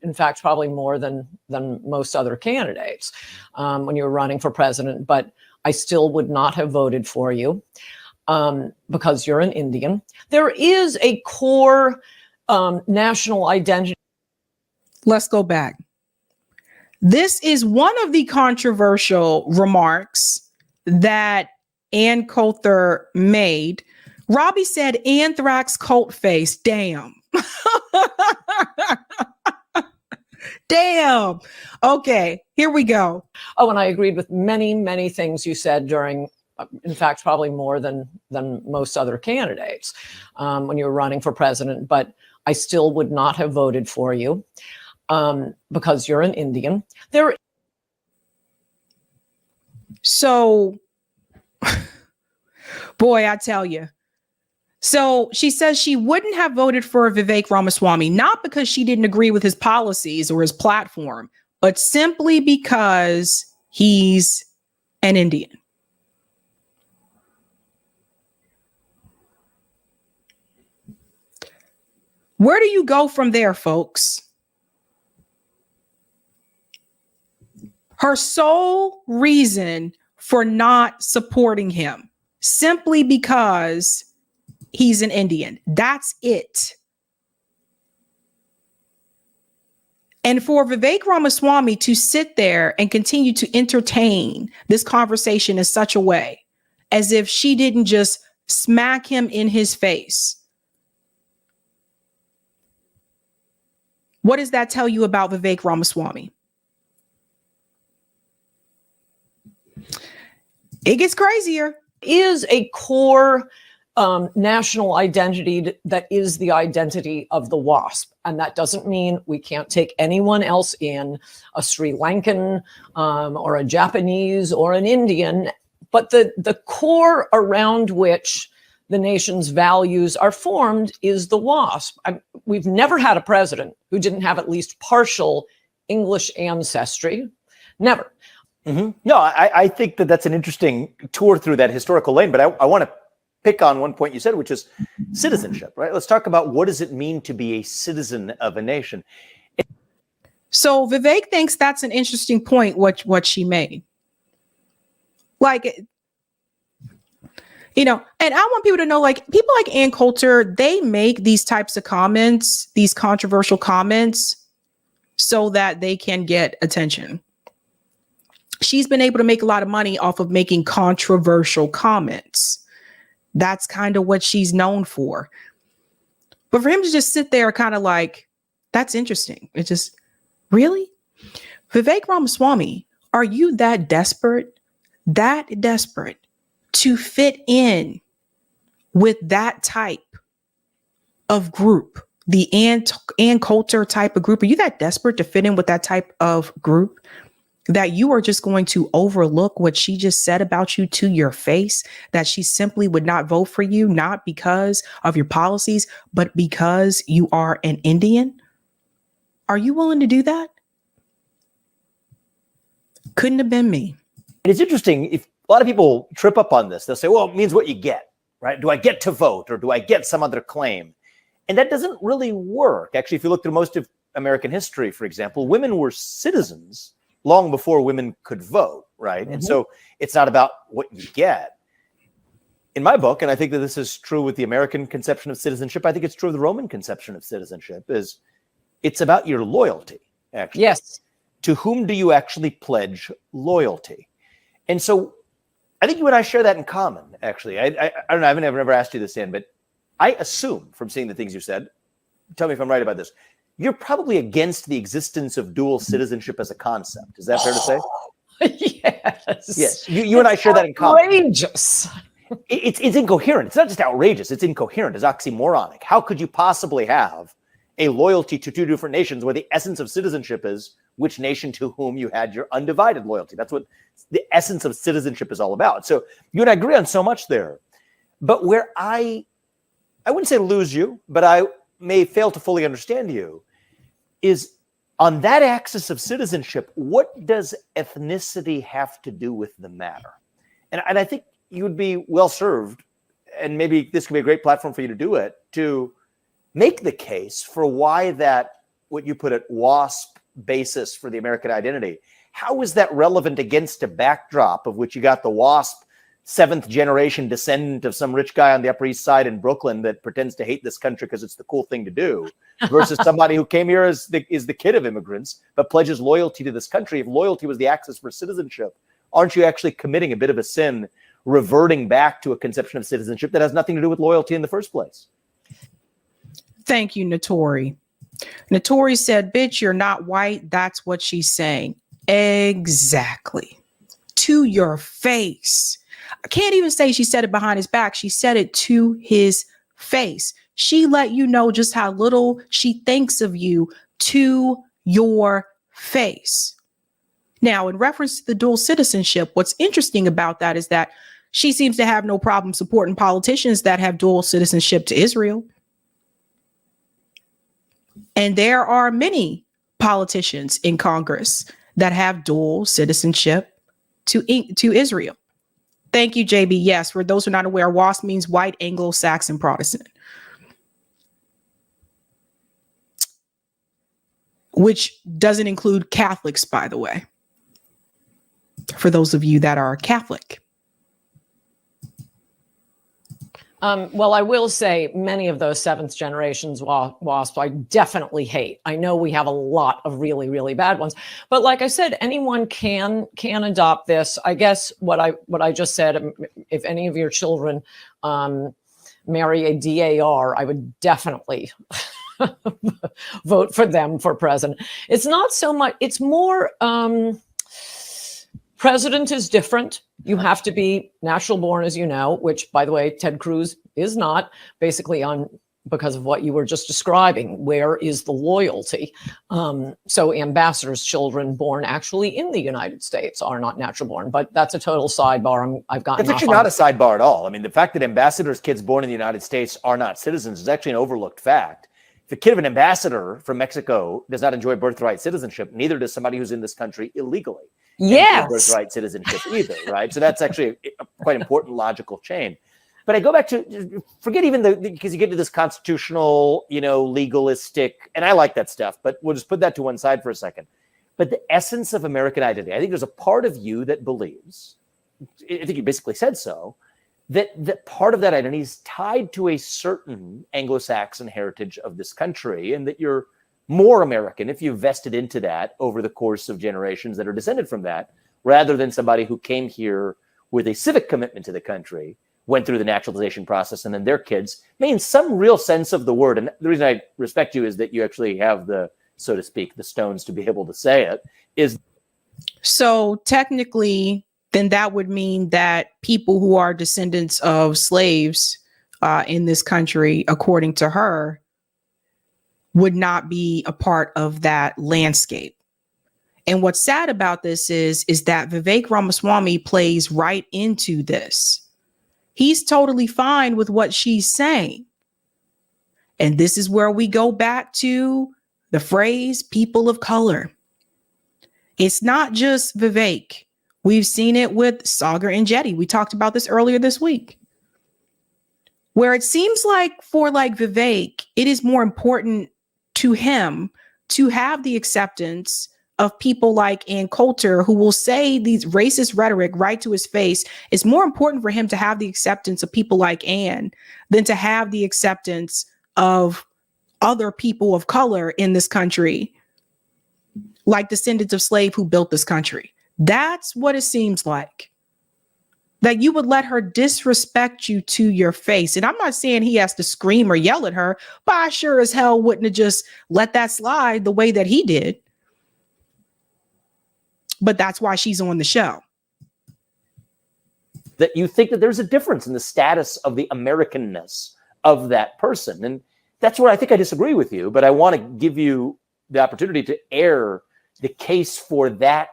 in fact, probably more than most other candidates when you were running for president. But I still would not have voted for you because you're an Indian. There is a core national identity. Let's go back. This is one of the controversial remarks that Ann Coulter made. Robbie said, anthrax cult face. Damn. Damn. Okay, here we go. Oh, and I agreed with many, many things you said during, in fact, probably more than most other candidates when you were running for president. But I still would not have voted for you because you're an Indian. There. So, boy, I tell you. So she says she wouldn't have voted for Vivek Ramaswamy, not because she didn't agree with his policies or his platform, but simply because he's an Indian. Where do you go from there, folks? Her sole reason for not supporting him, simply because he's an Indian. That's it. And for Vivek Ramaswamy to sit there and continue to entertain this conversation in such a way as if she didn't just smack him in his face. What does that tell you about Vivek Ramaswamy? It gets crazier. Is a core national identity that is the identity of the WASP. And that doesn't mean we can't take anyone else in, a Sri Lankan or a Japanese or an Indian. But the core around which the nation's values are formed is the WASP. We've never had a president who didn't have at least partial English ancestry. Never. Mm-hmm. No, I think that that's an interesting tour through that historical lane, but I want to pick on one point you said, which is citizenship, right? Let's talk about what does it mean to be a citizen of a nation? So Vivek thinks that's an interesting point, what she made. Like, you know, and I want people to know, like, people like Ann Coulter, they make these types of comments, these controversial comments, so that they can get attention. She's been able to make a lot of money off of making controversial comments. That's kind of what she's known for. But for him to just sit there kind of like, that's interesting. It's just, really? Vivek Ramaswamy, are you that desperate to fit in with that type of group, the Ann Coulter type of group? Are you that desperate to fit in with that type of group that you are just going to overlook what she just said about you to your face, that she simply would not vote for you, not because of your policies, but because you are an Indian? Are you willing to do that? Couldn't have been me. And it's interesting, if a lot of people trip up on this, they'll say, well, it means what you get, right? Do I get to vote or do I get some other claim? And that doesn't really work. Actually, if you look through most of American history, for example, women were citizens long before women could vote, right? Mm-hmm. And so it's not about what you get. In my book, and I think that this is true with the American conception of citizenship, I think it's true of the Roman conception of citizenship, is it's about your loyalty, actually. Yes. To whom do you actually pledge loyalty? And so I think you and I share that in common, actually. I don't know, I've never asked you this, Ann, but I assume from seeing the things you said, tell me if I'm right about this, you're probably against the existence of dual citizenship as a concept. Is that fair to say? Yes. Yes. You and I share that in common. Outrageous. It's incoherent. It's not just outrageous. It's incoherent. It's oxymoronic. How could you possibly have a loyalty to two different nations where the essence of citizenship is which nation to whom you had your undivided loyalty? That's what the essence of citizenship is all about. So you and I agree on so much there. But where I wouldn't say lose you, but I may fail to fully understand you, is on that axis of citizenship, what does ethnicity have to do with the matter? And I think you would be well served, and maybe this could be a great platform for you to do it, to make the case for why that, what you put at WASP basis for the American identity, how is that relevant against a backdrop of which you got the WASP seventh generation descendant of some rich guy on the Upper East Side in Brooklyn that pretends to hate this country because it's the cool thing to do, versus somebody who came here as the kid of immigrants, but pledges loyalty to this country? If loyalty was the axis for citizenship, aren't you actually committing a bit of a sin, reverting back to a conception of citizenship that has nothing to do with loyalty in the first place? Thank you, Notori. Notori said, bitch, you're not white. That's what she's saying. Exactly. To your face. I can't even say she said it behind his back. She said it to his face. She let you know just how little she thinks of you to your face. Now, in reference to the dual citizenship, what's interesting about that is that she seems to have no problem supporting politicians that have dual citizenship to Israel. And there are many politicians in Congress that have dual citizenship to Israel. Thank you, JB. Yes, for those who are not aware, WASP means White Anglo-Saxon Protestant, which doesn't include Catholics, by the way, for those of you that are Catholic. Well, I will say many of those seventh generations WASP I definitely hate. I know we have a lot of really, really bad ones, but like I said, anyone can adopt this. I guess what I just said, if any of your children marry a DAR, I would definitely vote for them for president. It's not so much, it's more, president is different. You have to be natural born, as you know, which, by the way, Ted Cruz is not, basically because of what you were just describing. Where is the loyalty? So ambassadors' children born actually in the United States are not natural born, but that's a total sidebar. I've gotten. It's actually not a sidebar at all. I mean, the fact that ambassadors' kids born in the United States are not citizens is actually an overlooked fact. If the kid of an ambassador from Mexico does not enjoy birthright citizenship, neither does somebody who's in this country illegally. Yes. Birthright citizenship either, right? So that's actually a quite important logical chain. But I go back to, forget even because you get to this constitutional, legalistic, and I like that stuff, but we'll just put that to one side for a second. But the essence of American identity, I think there's a part of you that believes, I think you basically said so, that part of that identity is tied to a certain Anglo-Saxon heritage of this country, and that you're more American if you've vested into that over the course of generations that are descended from that, rather than somebody who came here with a civic commitment to the country, went through the naturalization process, and then their kids may in some real sense of the word. And the reason I respect you is that you actually have the, so to speak, the stones to be able to say it. Is so technically, then that would mean that people who are descendants of slaves in this country, according to her, would not be a part of that landscape. And what's sad about this is that Vivek Ramaswamy plays right into this. He's totally fine with what she's saying. And this is where we go back to the phrase people of color. It's not just Vivek. We've seen it with Sagar and Jetty. We talked about this earlier this week, where it seems like for Vivek, it is more important to him to have the acceptance of people like Ann Coulter, who will say these racist rhetoric right to his face. It's more important for him to have the acceptance of people like Ann than to have the acceptance of other people of color in this country, like descendants of slave who built this country. That's what it seems like. That you would let her disrespect you to your face. And I'm not saying he has to scream or yell at her, but I sure as hell wouldn't have just let that slide the way that he did. But that's why she's on the show. That you think that there's a difference in the status of the Americanness of that person. And that's where I think I disagree with you, but I want to give you the opportunity to air the case for that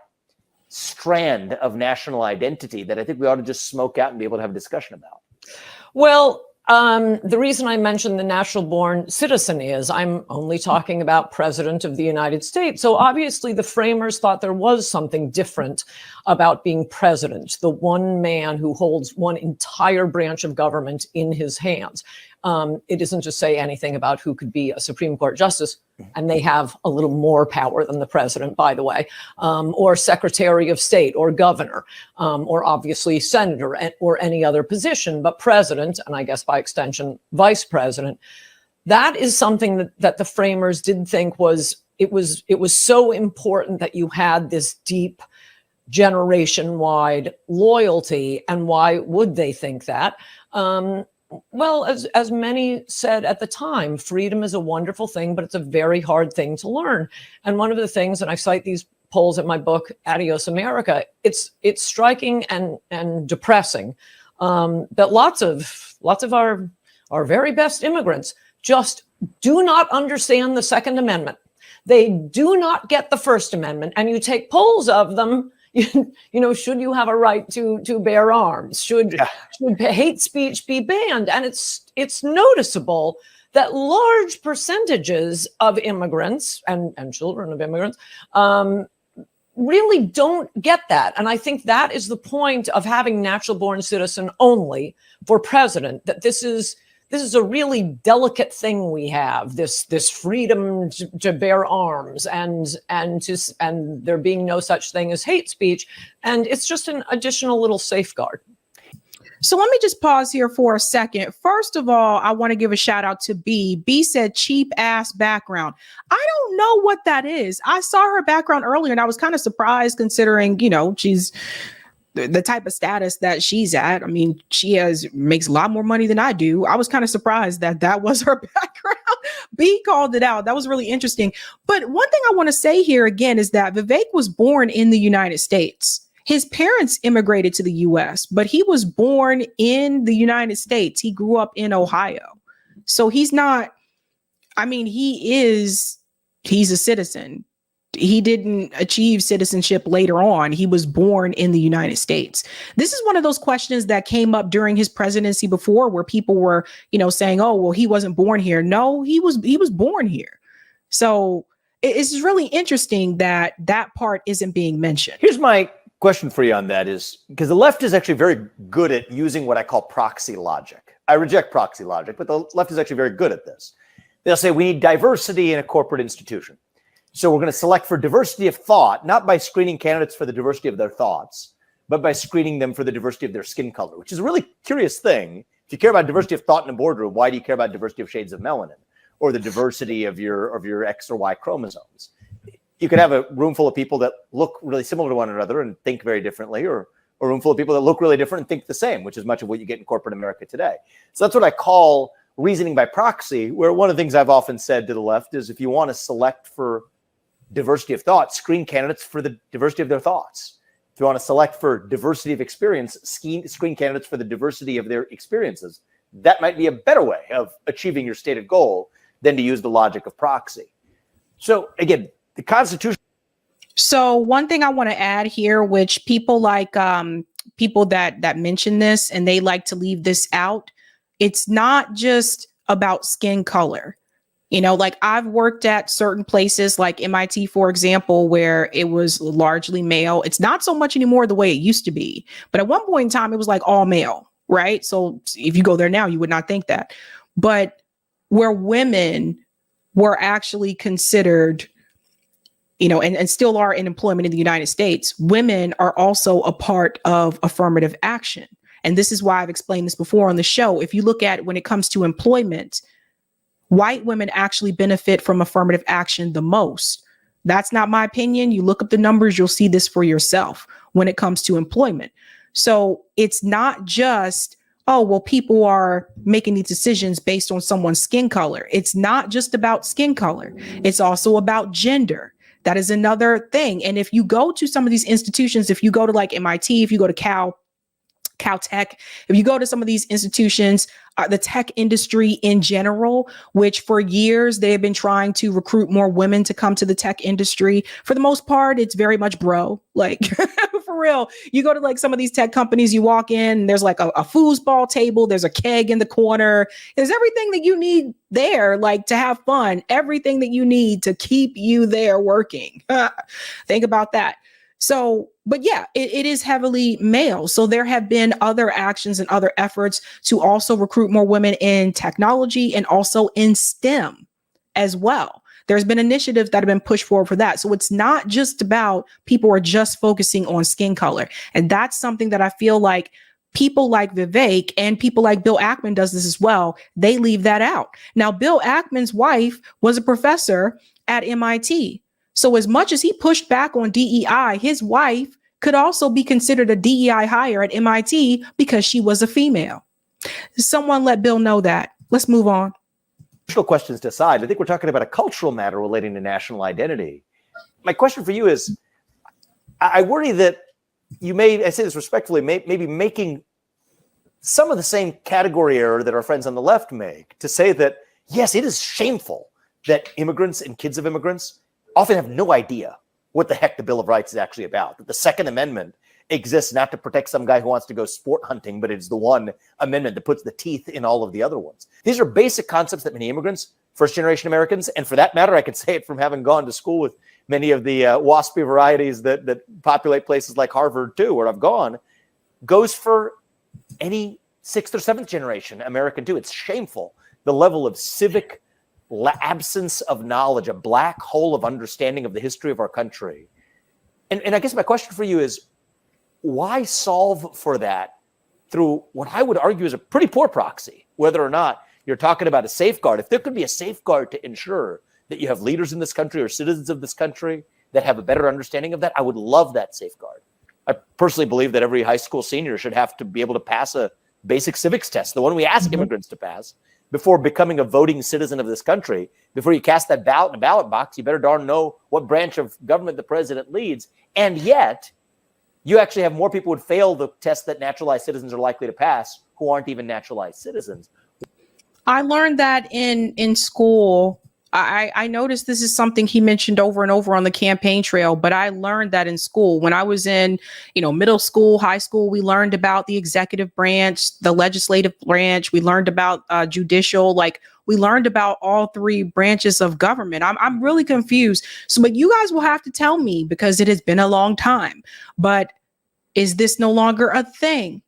strand of national identity that I think we ought to just smoke out and be able to have a discussion about. Well, the reason I mentioned the natural born citizen is I'm only talking about president of the United States. So obviously the framers thought there was something different about being president, the one man who holds one entire branch of government in his hands. It isn't to say anything about who could be a Supreme Court justice, and they have a little more power than the president, by the way, or secretary of state or governor, or obviously senator or any other position, but president, and I guess by extension, vice president. That is something that the framers did think was so important that you had this deep generation-wide loyalty. And why would they think that? Well, as many said at the time, freedom is a wonderful thing, but it's a very hard thing to learn. And one of the things, and I cite these polls in my book, Adios America, it's striking and depressing that lots of our very best immigrants just do not understand the Second Amendment. They do not get the First Amendment. And you take polls of them, should you have a right to bear arms? Should hate speech be banned? And it's noticeable that large percentages of immigrants and children of immigrants really don't get that. And I think that is the point of having natural born citizen only for president, that this is a really delicate thing we have, this freedom to bear arms and there being no such thing as hate speech. And it's just an additional little safeguard. So let me just pause here for a second. First of all, I want to give a shout out to B. B said cheap ass background. I don't know what that is. I saw her background earlier and I was kind of surprised considering, she's the type of status that she's at. I mean, she makes a lot more money than I do. I was kind of surprised that was her background. B called it out. That was really interesting. But one thing I want to say here again is that Vivek was born in the United States. His parents immigrated to the US, but he was born in the United States. He grew up in Ohio. So he's not, he's a citizen. He didn't achieve citizenship later on. He was born in the United States. This is one of those questions that came up during his presidency before where people were, saying, oh, well, he wasn't born here. No, he was born here. So it's really interesting that part isn't being mentioned. Here's my question for you on that is, because the left is actually very good at using what I call proxy logic. I reject proxy logic, but the left is actually very good at this. They'll say we need diversity in a corporate institution. So we're going to select for diversity of thought, not by screening candidates for the diversity of their thoughts, but by screening them for the diversity of their skin color, which is a really curious thing. If you care about diversity of thought in a boardroom, why do you care about diversity of shades of melanin or the diversity of your X or Y chromosomes? You could have a room full of people that look really similar to one another and think very differently, or a room full of people that look really different and think the same, which is much of what you get in corporate America today. So that's what I call reasoning by proxy, where one of the things I've often said to the left is if you want to select for diversity of thought, screen candidates for the diversity of their thoughts. If you want to select for diversity of experience, screen candidates for the diversity of their experiences. That might be a better way of achieving your stated goal than to use the logic of proxy. So again, the Constitution. So one thing I want to add here, which people like people that mention this and they like to leave this out, it's not just about skin color. Like I've worked at certain places like MIT, for example, where it was largely male. It's not so much anymore the way it used to be. But at one point in time, it was like all male, right? So if you go there now, you would not think that. But where women were actually considered, and still are in employment in the United States, women are also a part of affirmative action. And this is why I've explained this before on the show. If you look at when it comes to employment, white women actually benefit from affirmative action the most. That's not my opinion. You look up the numbers, you'll see this for yourself when it comes to employment. So it's not just, oh, well, people are making these decisions based on someone's skin color. It's not just about skin color. It's also about gender. That is another thing. And if you go to some of these institutions, if you go to like MIT, if you go to Caltech, if you go to some of these institutions, the tech industry in general, which for years they have been trying to recruit more women to come to the tech industry. For the most part, it's very much bro, like for real. You go to like some of these tech companies, you walk in, there's like a foosball table, there's a keg in the corner. There's everything that you need there, like to have fun, everything that you need to keep you there working. Think about that. So, but yeah, it is heavily male. So there have been other actions and other efforts to also recruit more women in technology and also in STEM as well. There's been initiatives that have been pushed forward for that. So it's not just about people are just focusing on skin color. And that's something that I feel like people like Vivek and people like Bill Ackman does this as well. They leave that out. Now, Bill Ackman's wife was a professor at MIT. So as much as he pushed back on DEI, his wife could also be considered a DEI hire at MIT because she was a female. Someone let Bill know that. Let's move on. Questions to aside, I think we're talking about a cultural matter relating to national identity. My question for you is, I worry that you may, I say this respectfully, maybe making some of the same category error that our friends on the left make to say that, yes, it is shameful that immigrants and kids of immigrants often have no idea what the heck the Bill of Rights is actually about. That the Second Amendment exists not to protect some guy who wants to go sport hunting, but it's the one amendment that puts the teeth in all of the other ones. These are basic concepts that many immigrants, first-generation Americans, and for that matter, I can say it from having gone to school with many of the waspy varieties that populate places like Harvard too, where I've gone, goes for any 6th or 7th generation American too. It's shameful, the level of civic absence of knowledge, a black hole of understanding of the history of our country. And I guess my question for you is, why solve for that through what I would argue is a pretty poor proxy, whether or not you're talking about a safeguard? If there could be a safeguard to ensure that you have leaders in this country or citizens of this country that have a better understanding of that, I would love that safeguard. I personally believe that every high school senior should have to be able to pass a basic civics test, the one we ask immigrants to pass, before becoming a voting citizen of this country. Before you cast that ballot in a ballot box, you better darn know what branch of government the president leads. And yet, you actually have more people who would fail the test that naturalized citizens are likely to pass who aren't even naturalized citizens. I learned that in school. I noticed this is something he mentioned over and over on the campaign trail, but I learned that in school. When I was in, middle school, high school, we learned about the executive branch, the legislative branch. We learned about judicial, we learned about all 3 branches of government. I'm really confused. So, but you guys will have to tell me, because it has been a long time, but is this no longer a thing?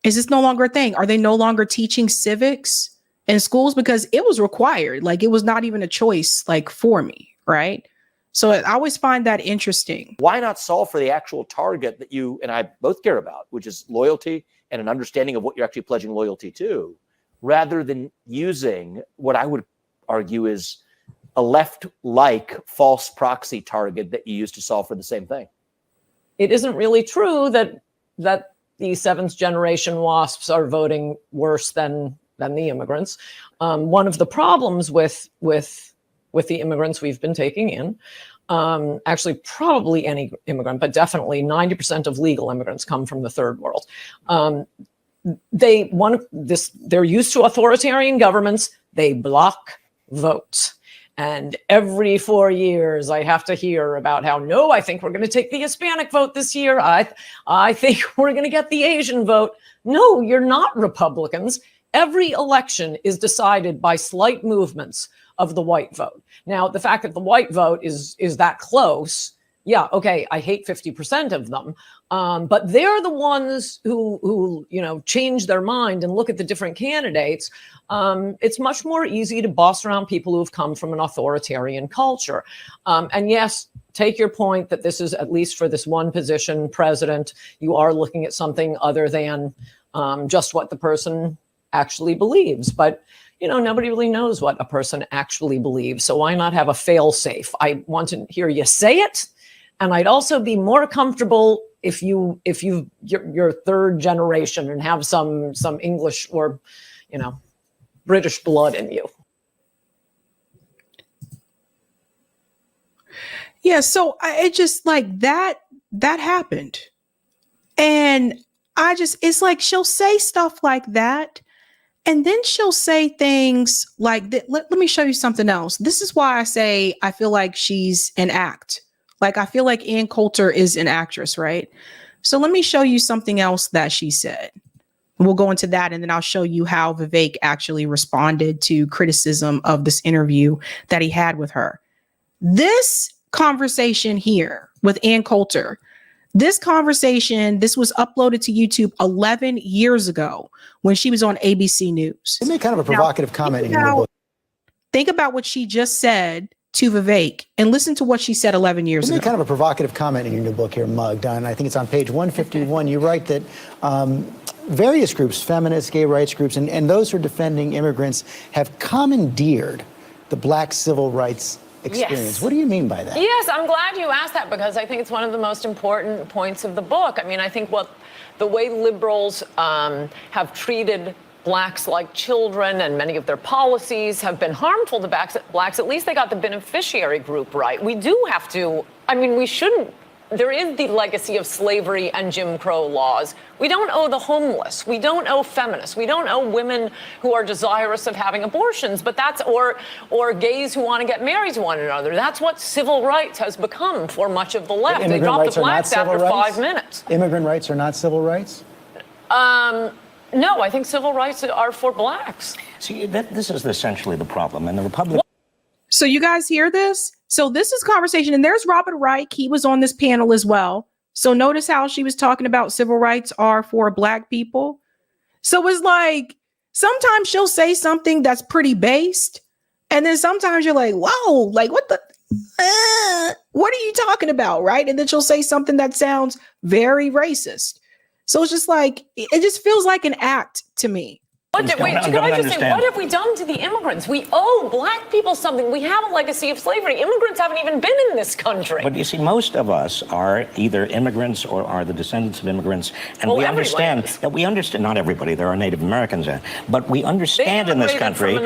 Is this no longer a thing? Are they no longer teaching civics in schools? Because it was required. It was not even a choice, for me, right? So I always find that interesting. Why not solve for the actual target that you and I both care about, which is loyalty and an understanding of what you're actually pledging loyalty to, rather than using what I would argue is a left-like false proxy target that you use to solve for the same thing? It isn't really true that the 7th generation WASPs are voting worse than the immigrants. One of the problems with the immigrants we've been taking in, actually probably any immigrant, but definitely 90% of legal immigrants come from the third world. They're used to authoritarian governments. They block votes. And every 4 years, I have to hear about how, no, I think we're going to take the Hispanic vote this year. I think we're going to get the Asian vote. No, you're not Republicans. Every election is decided by slight movements of the white vote. Now, the fact that the white vote is that close, yeah, okay, I hate 50% of them, but they're the ones who change their mind and look at the different candidates. It's much more easy to boss around people who have come from an authoritarian culture. And yes, take your point that this is, at least for this one position, president, you are looking at something other than just what the person actually believes. But nobody really knows what a person actually believes. So why not have a fail safe? I want to hear you say it. And I'd also be more comfortable if you're third generation and have some English or, British blood in you. Yeah. So it just that happened. And it's like, she'll say stuff like that. And then she'll say things like that. Let me show you something else. This is why I say I feel like she's an act. I feel like Ann Coulter is an actress, right? So let me show you something else that she said. We'll go into that, and then I'll show you how Vivek actually responded to criticism of this interview that he had with her. This conversation here with Ann Coulter, this was uploaded to YouTube 11 years ago when she was on ABC News. You made kind of a provocative comment in your book. Think about what she just said to Vivek and listen to what she said 11 years ago. You made kind of a provocative comment in your new book here, Mugged, and I think it's on page 151. You write that various groups, feminists, gay rights groups, and those who are defending immigrants have commandeered the Black civil rights experience. Yes. What do you mean by that? Yes, I'm glad you asked that, because I think it's one of the most important points of the book. I mean, I think the way liberals have treated Blacks like children, and many of their policies have been harmful to Blacks, at least they got the beneficiary group right. We do have to, we shouldn't there is the legacy of slavery and Jim Crow laws. We don't owe the homeless. We don't owe feminists. We don't owe women who are desirous of having abortions, but that's or gays who want to get married to one another. That's what civil rights has become for much of the left. They dropped the blacks after 5 minutes. Immigrant rights are not civil rights? No, I think civil rights are for blacks. See, this is essentially the problem. And the Republic. So you guys hear this? So this is conversation, and there's Robert Reich. He was on this panel as well. So notice how she was talking about civil rights are for black people. So it's like, sometimes she'll say something that's pretty based. And then sometimes you're like, whoa, like what what are you talking about? Right. And then she'll say something that sounds very racist. So it's just like, it just feels like an act to me. Can I just say, what have we done to the immigrants? We owe black people something. We have a legacy of slavery. Immigrants haven't even been in this country. But you see, most of us are either immigrants or are the descendants of immigrants. And we understand that not everybody, there are Native Americans there, but we understand in this country,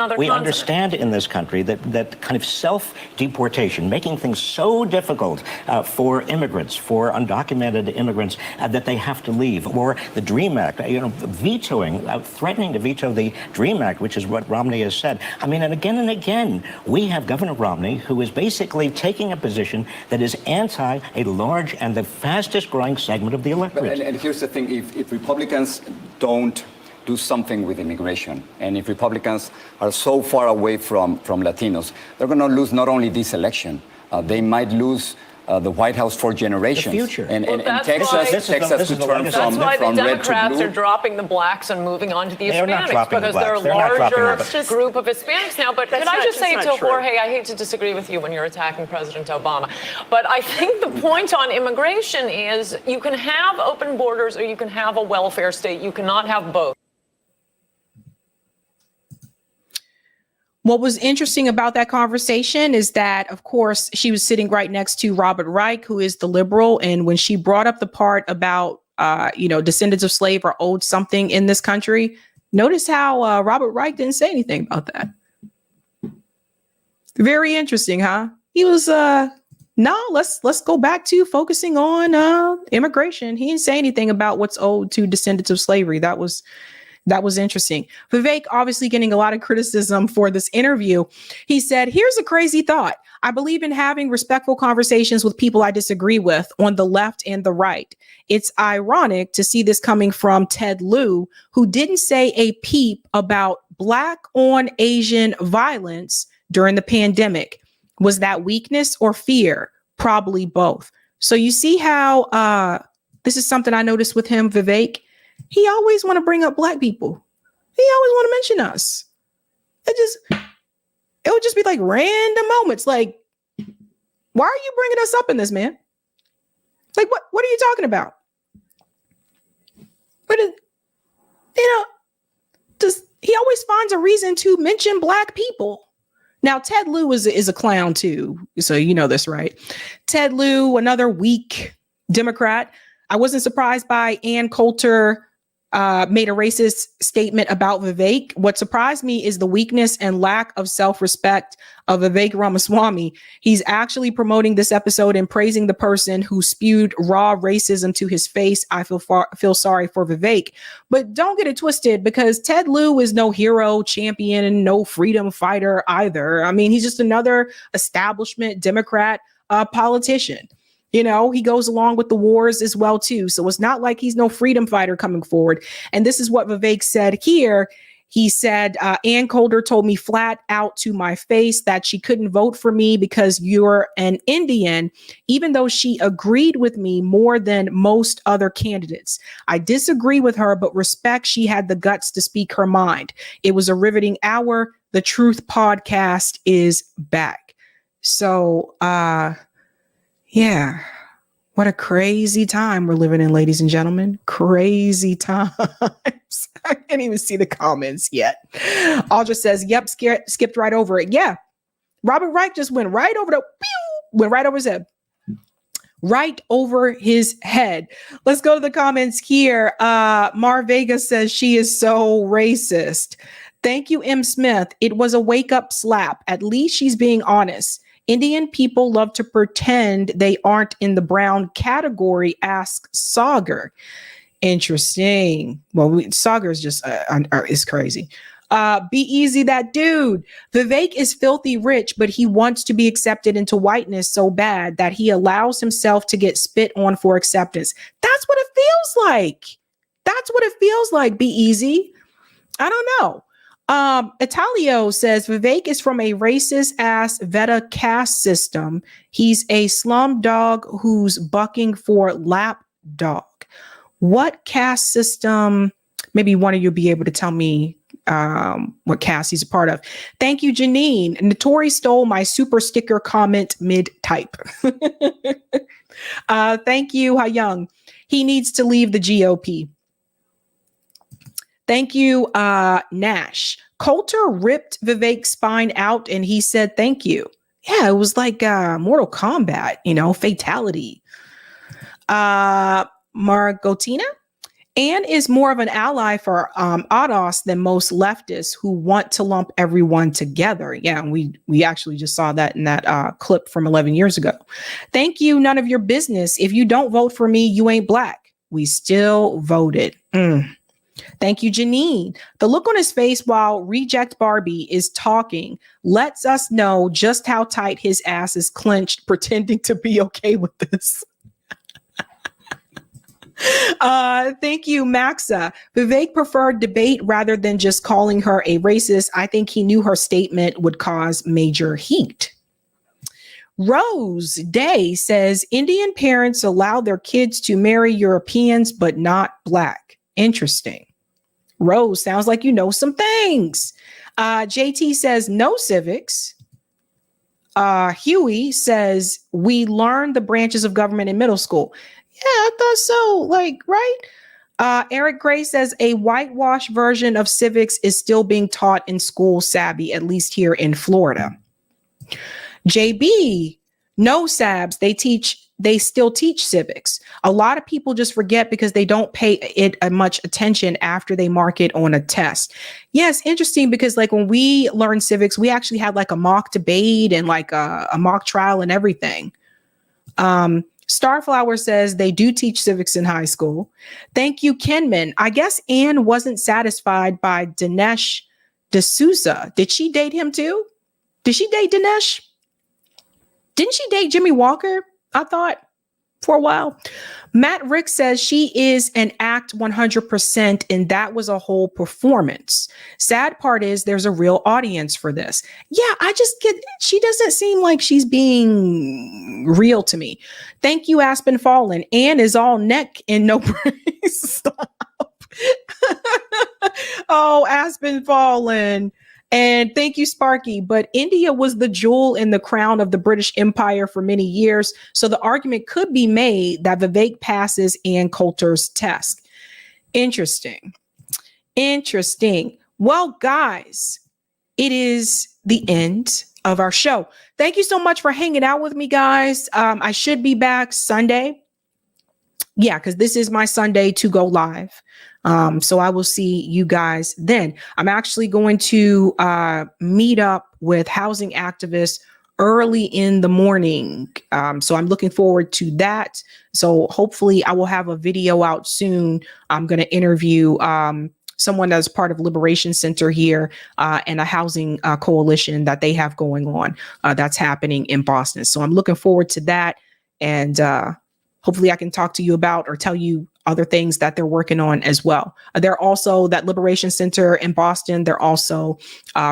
that kind of self-deportation, making things so difficult for immigrants, for undocumented immigrants, that they have to leave. Or the DREAM Act, threatening to veto the DREAM Act, which is what Romney has said. I mean, and again, we have Governor Romney, who is basically taking a position that is anti a large and the fastest growing segment of the electorate. And here's the thing, if Republicans don't do something with immigration, and if Republicans are so far away from Latinos, they're going to lose not only this election, they might lose the White House for generations. The future. And Texas to turn from why the red to Democrats blue. are dropping the blacks and moving on to the They're not Hispanics dropping because the they're a blacks. larger group of Hispanics now. But could I just say to Jorge, I hate to disagree with you when you're attacking President Obama, but I think the point on immigration is you can have open borders or you can have a welfare state. You cannot have both. What was interesting about that conversation is that, of course, she was sitting right next to Robert Reich, who is the liberal. And when she brought up the part about, descendants of slave are owed something in this country, notice how Robert Reich didn't say anything about that. Very interesting, huh? He was, no, let's go back to focusing on immigration. He didn't say anything about what's owed to descendants of slavery. That was interesting. Vivek obviously getting a lot of criticism for this interview. He said, here's a crazy thought. I believe in having respectful conversations with people I disagree with on the left and the right. It's ironic to see this coming from Ted Lieu, who didn't say a peep about Black on Asian violence during the pandemic. Was that weakness or fear? Probably both. So you see how this is something I noticed with him, Vivek. He always want to bring up Black people. He always want to mention us. It would just be like random moments. Like, why are you bringing us up in this, man? Like, what are you talking about? He always finds a reason to mention Black people. Now, Ted Lieu is a clown too. So you know this, right? Ted Lieu, another weak Democrat. I wasn't surprised by Ann Coulter made a racist statement about Vivek. What surprised me is the weakness and lack of self-respect of Vivek Ramaswamy. He's actually promoting this episode and praising the person who spewed raw racism to his face. I feel sorry for Vivek, but don't get it twisted, because Ted Lieu is no hero, champion, and no freedom fighter either. I mean, he's just another establishment Democrat politician. You know, he goes along with the wars as well, too. So it's not like he's no freedom fighter coming forward. And this is what Vivek said here. He said, Ann Coulter told me flat out to my face that she couldn't vote for me because you're an Indian, even though she agreed with me more than most other candidates. I disagree with her, but respect she had the guts to speak her mind. It was a riveting hour. The Truth Podcast is back. So, yeah, what a crazy time we're living in, ladies and gentlemen. Crazy times. I can't even see the comments yet. Audra says, yep, skipped right over it. Yeah, Robert Reich just went right over his head. Right over his head. Let's go to the comments here. Mar Vega says she is so racist. Thank you, M. Smith. It was a wake-up slap. At least she's being honest. Indian people love to pretend they aren't in the brown category, asks Sagar. Interesting. Well, Sagar is just is crazy. Be easy, that dude. Vivek is filthy rich, but he wants to be accepted into whiteness so bad that he allows himself to get spit on for acceptance. That's what it feels like. That's what it feels like. Be easy. I don't know. Italio says Vivek is from a racist ass Veda caste system. He's a slum dog who's bucking for lap dog. What caste system? Maybe one of you will be able to tell me what caste he's a part of. Thank you, Janine. Notori stole my super sticker comment mid-type. Thank you, Young. He needs to leave the GOP. Thank you, Nash. Coulter ripped Vivek's spine out and he said thank you. Yeah, it was like Mortal Kombat, fatality. Margotina. Anne is more of an ally for ADOS than most leftists who want to lump everyone together. Yeah, and we actually just saw that in that clip from 11 years ago. Thank you, none of your business. If you don't vote for me, you ain't black. We still voted. Thank you, Janine. The look on his face while Reject Barbie is talking lets us know just how tight his ass is clenched, pretending to be okay with this. Thank you, Maxa. Vivek preferred debate rather than just calling her a racist. I think he knew her statement would cause major heat. Rose Day says Indian parents allow their kids to marry Europeans, but not black. Interesting. Rose, sounds like you know some things. JT says no civics. Huey says we learn the branches of government in middle school. Yeah, I thought so. Right? Eric Gray says a whitewash version of civics is still being taught in school, Sabby, at least here in Florida. JB, no, Sabs, they still teach civics. A lot of people just forget because they don't pay it much attention after they mark it on a test. Yes, interesting, because when we learned civics, we actually had a mock debate and a mock trial and everything. Starflower says they do teach civics in high school. Thank you, Kenman. I guess Anne wasn't satisfied by Dinesh D'Souza. Did she date him too? Did she date Dinesh? Didn't she date Jimmy Walker? I thought for a while. Matt Rick says she is an act 100% and that was a whole performance. Sad part is there's a real audience for this. Yeah, she doesn't seem like she's being real to me. Thank you, Aspen Fallen. Anne is all neck and no praise. Stop. Oh, Aspen Fallen. And thank you, Sparky. But India was the jewel in the crown of the British Empire for many years. So the argument could be made that Vivek passes Ann Coulter's test. Interesting. Well, guys, it is the end of our show. Thank you so much for hanging out with me, guys. I should be back Sunday. Yeah, because this is my Sunday to go live. So I will see you guys then. I'm actually going to meet up with housing activists early in the morning. So I'm looking forward to that. So hopefully I will have a video out soon. I'm going to interview someone that's part of Liberation Center here and a housing coalition that they have going on that's happening in Boston. So I'm looking forward to that. And hopefully I can talk to you about or tell you other things that they're working on as well. They're also that Liberation Center in Boston. They're also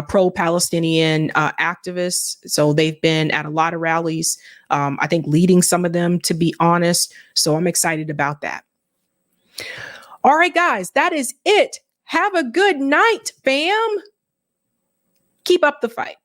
pro-Palestinian activists. So they've been at a lot of rallies, I think leading some of them, to be honest. So I'm excited about that. All right, guys, that is it. Have a good night, fam. Keep up the fight.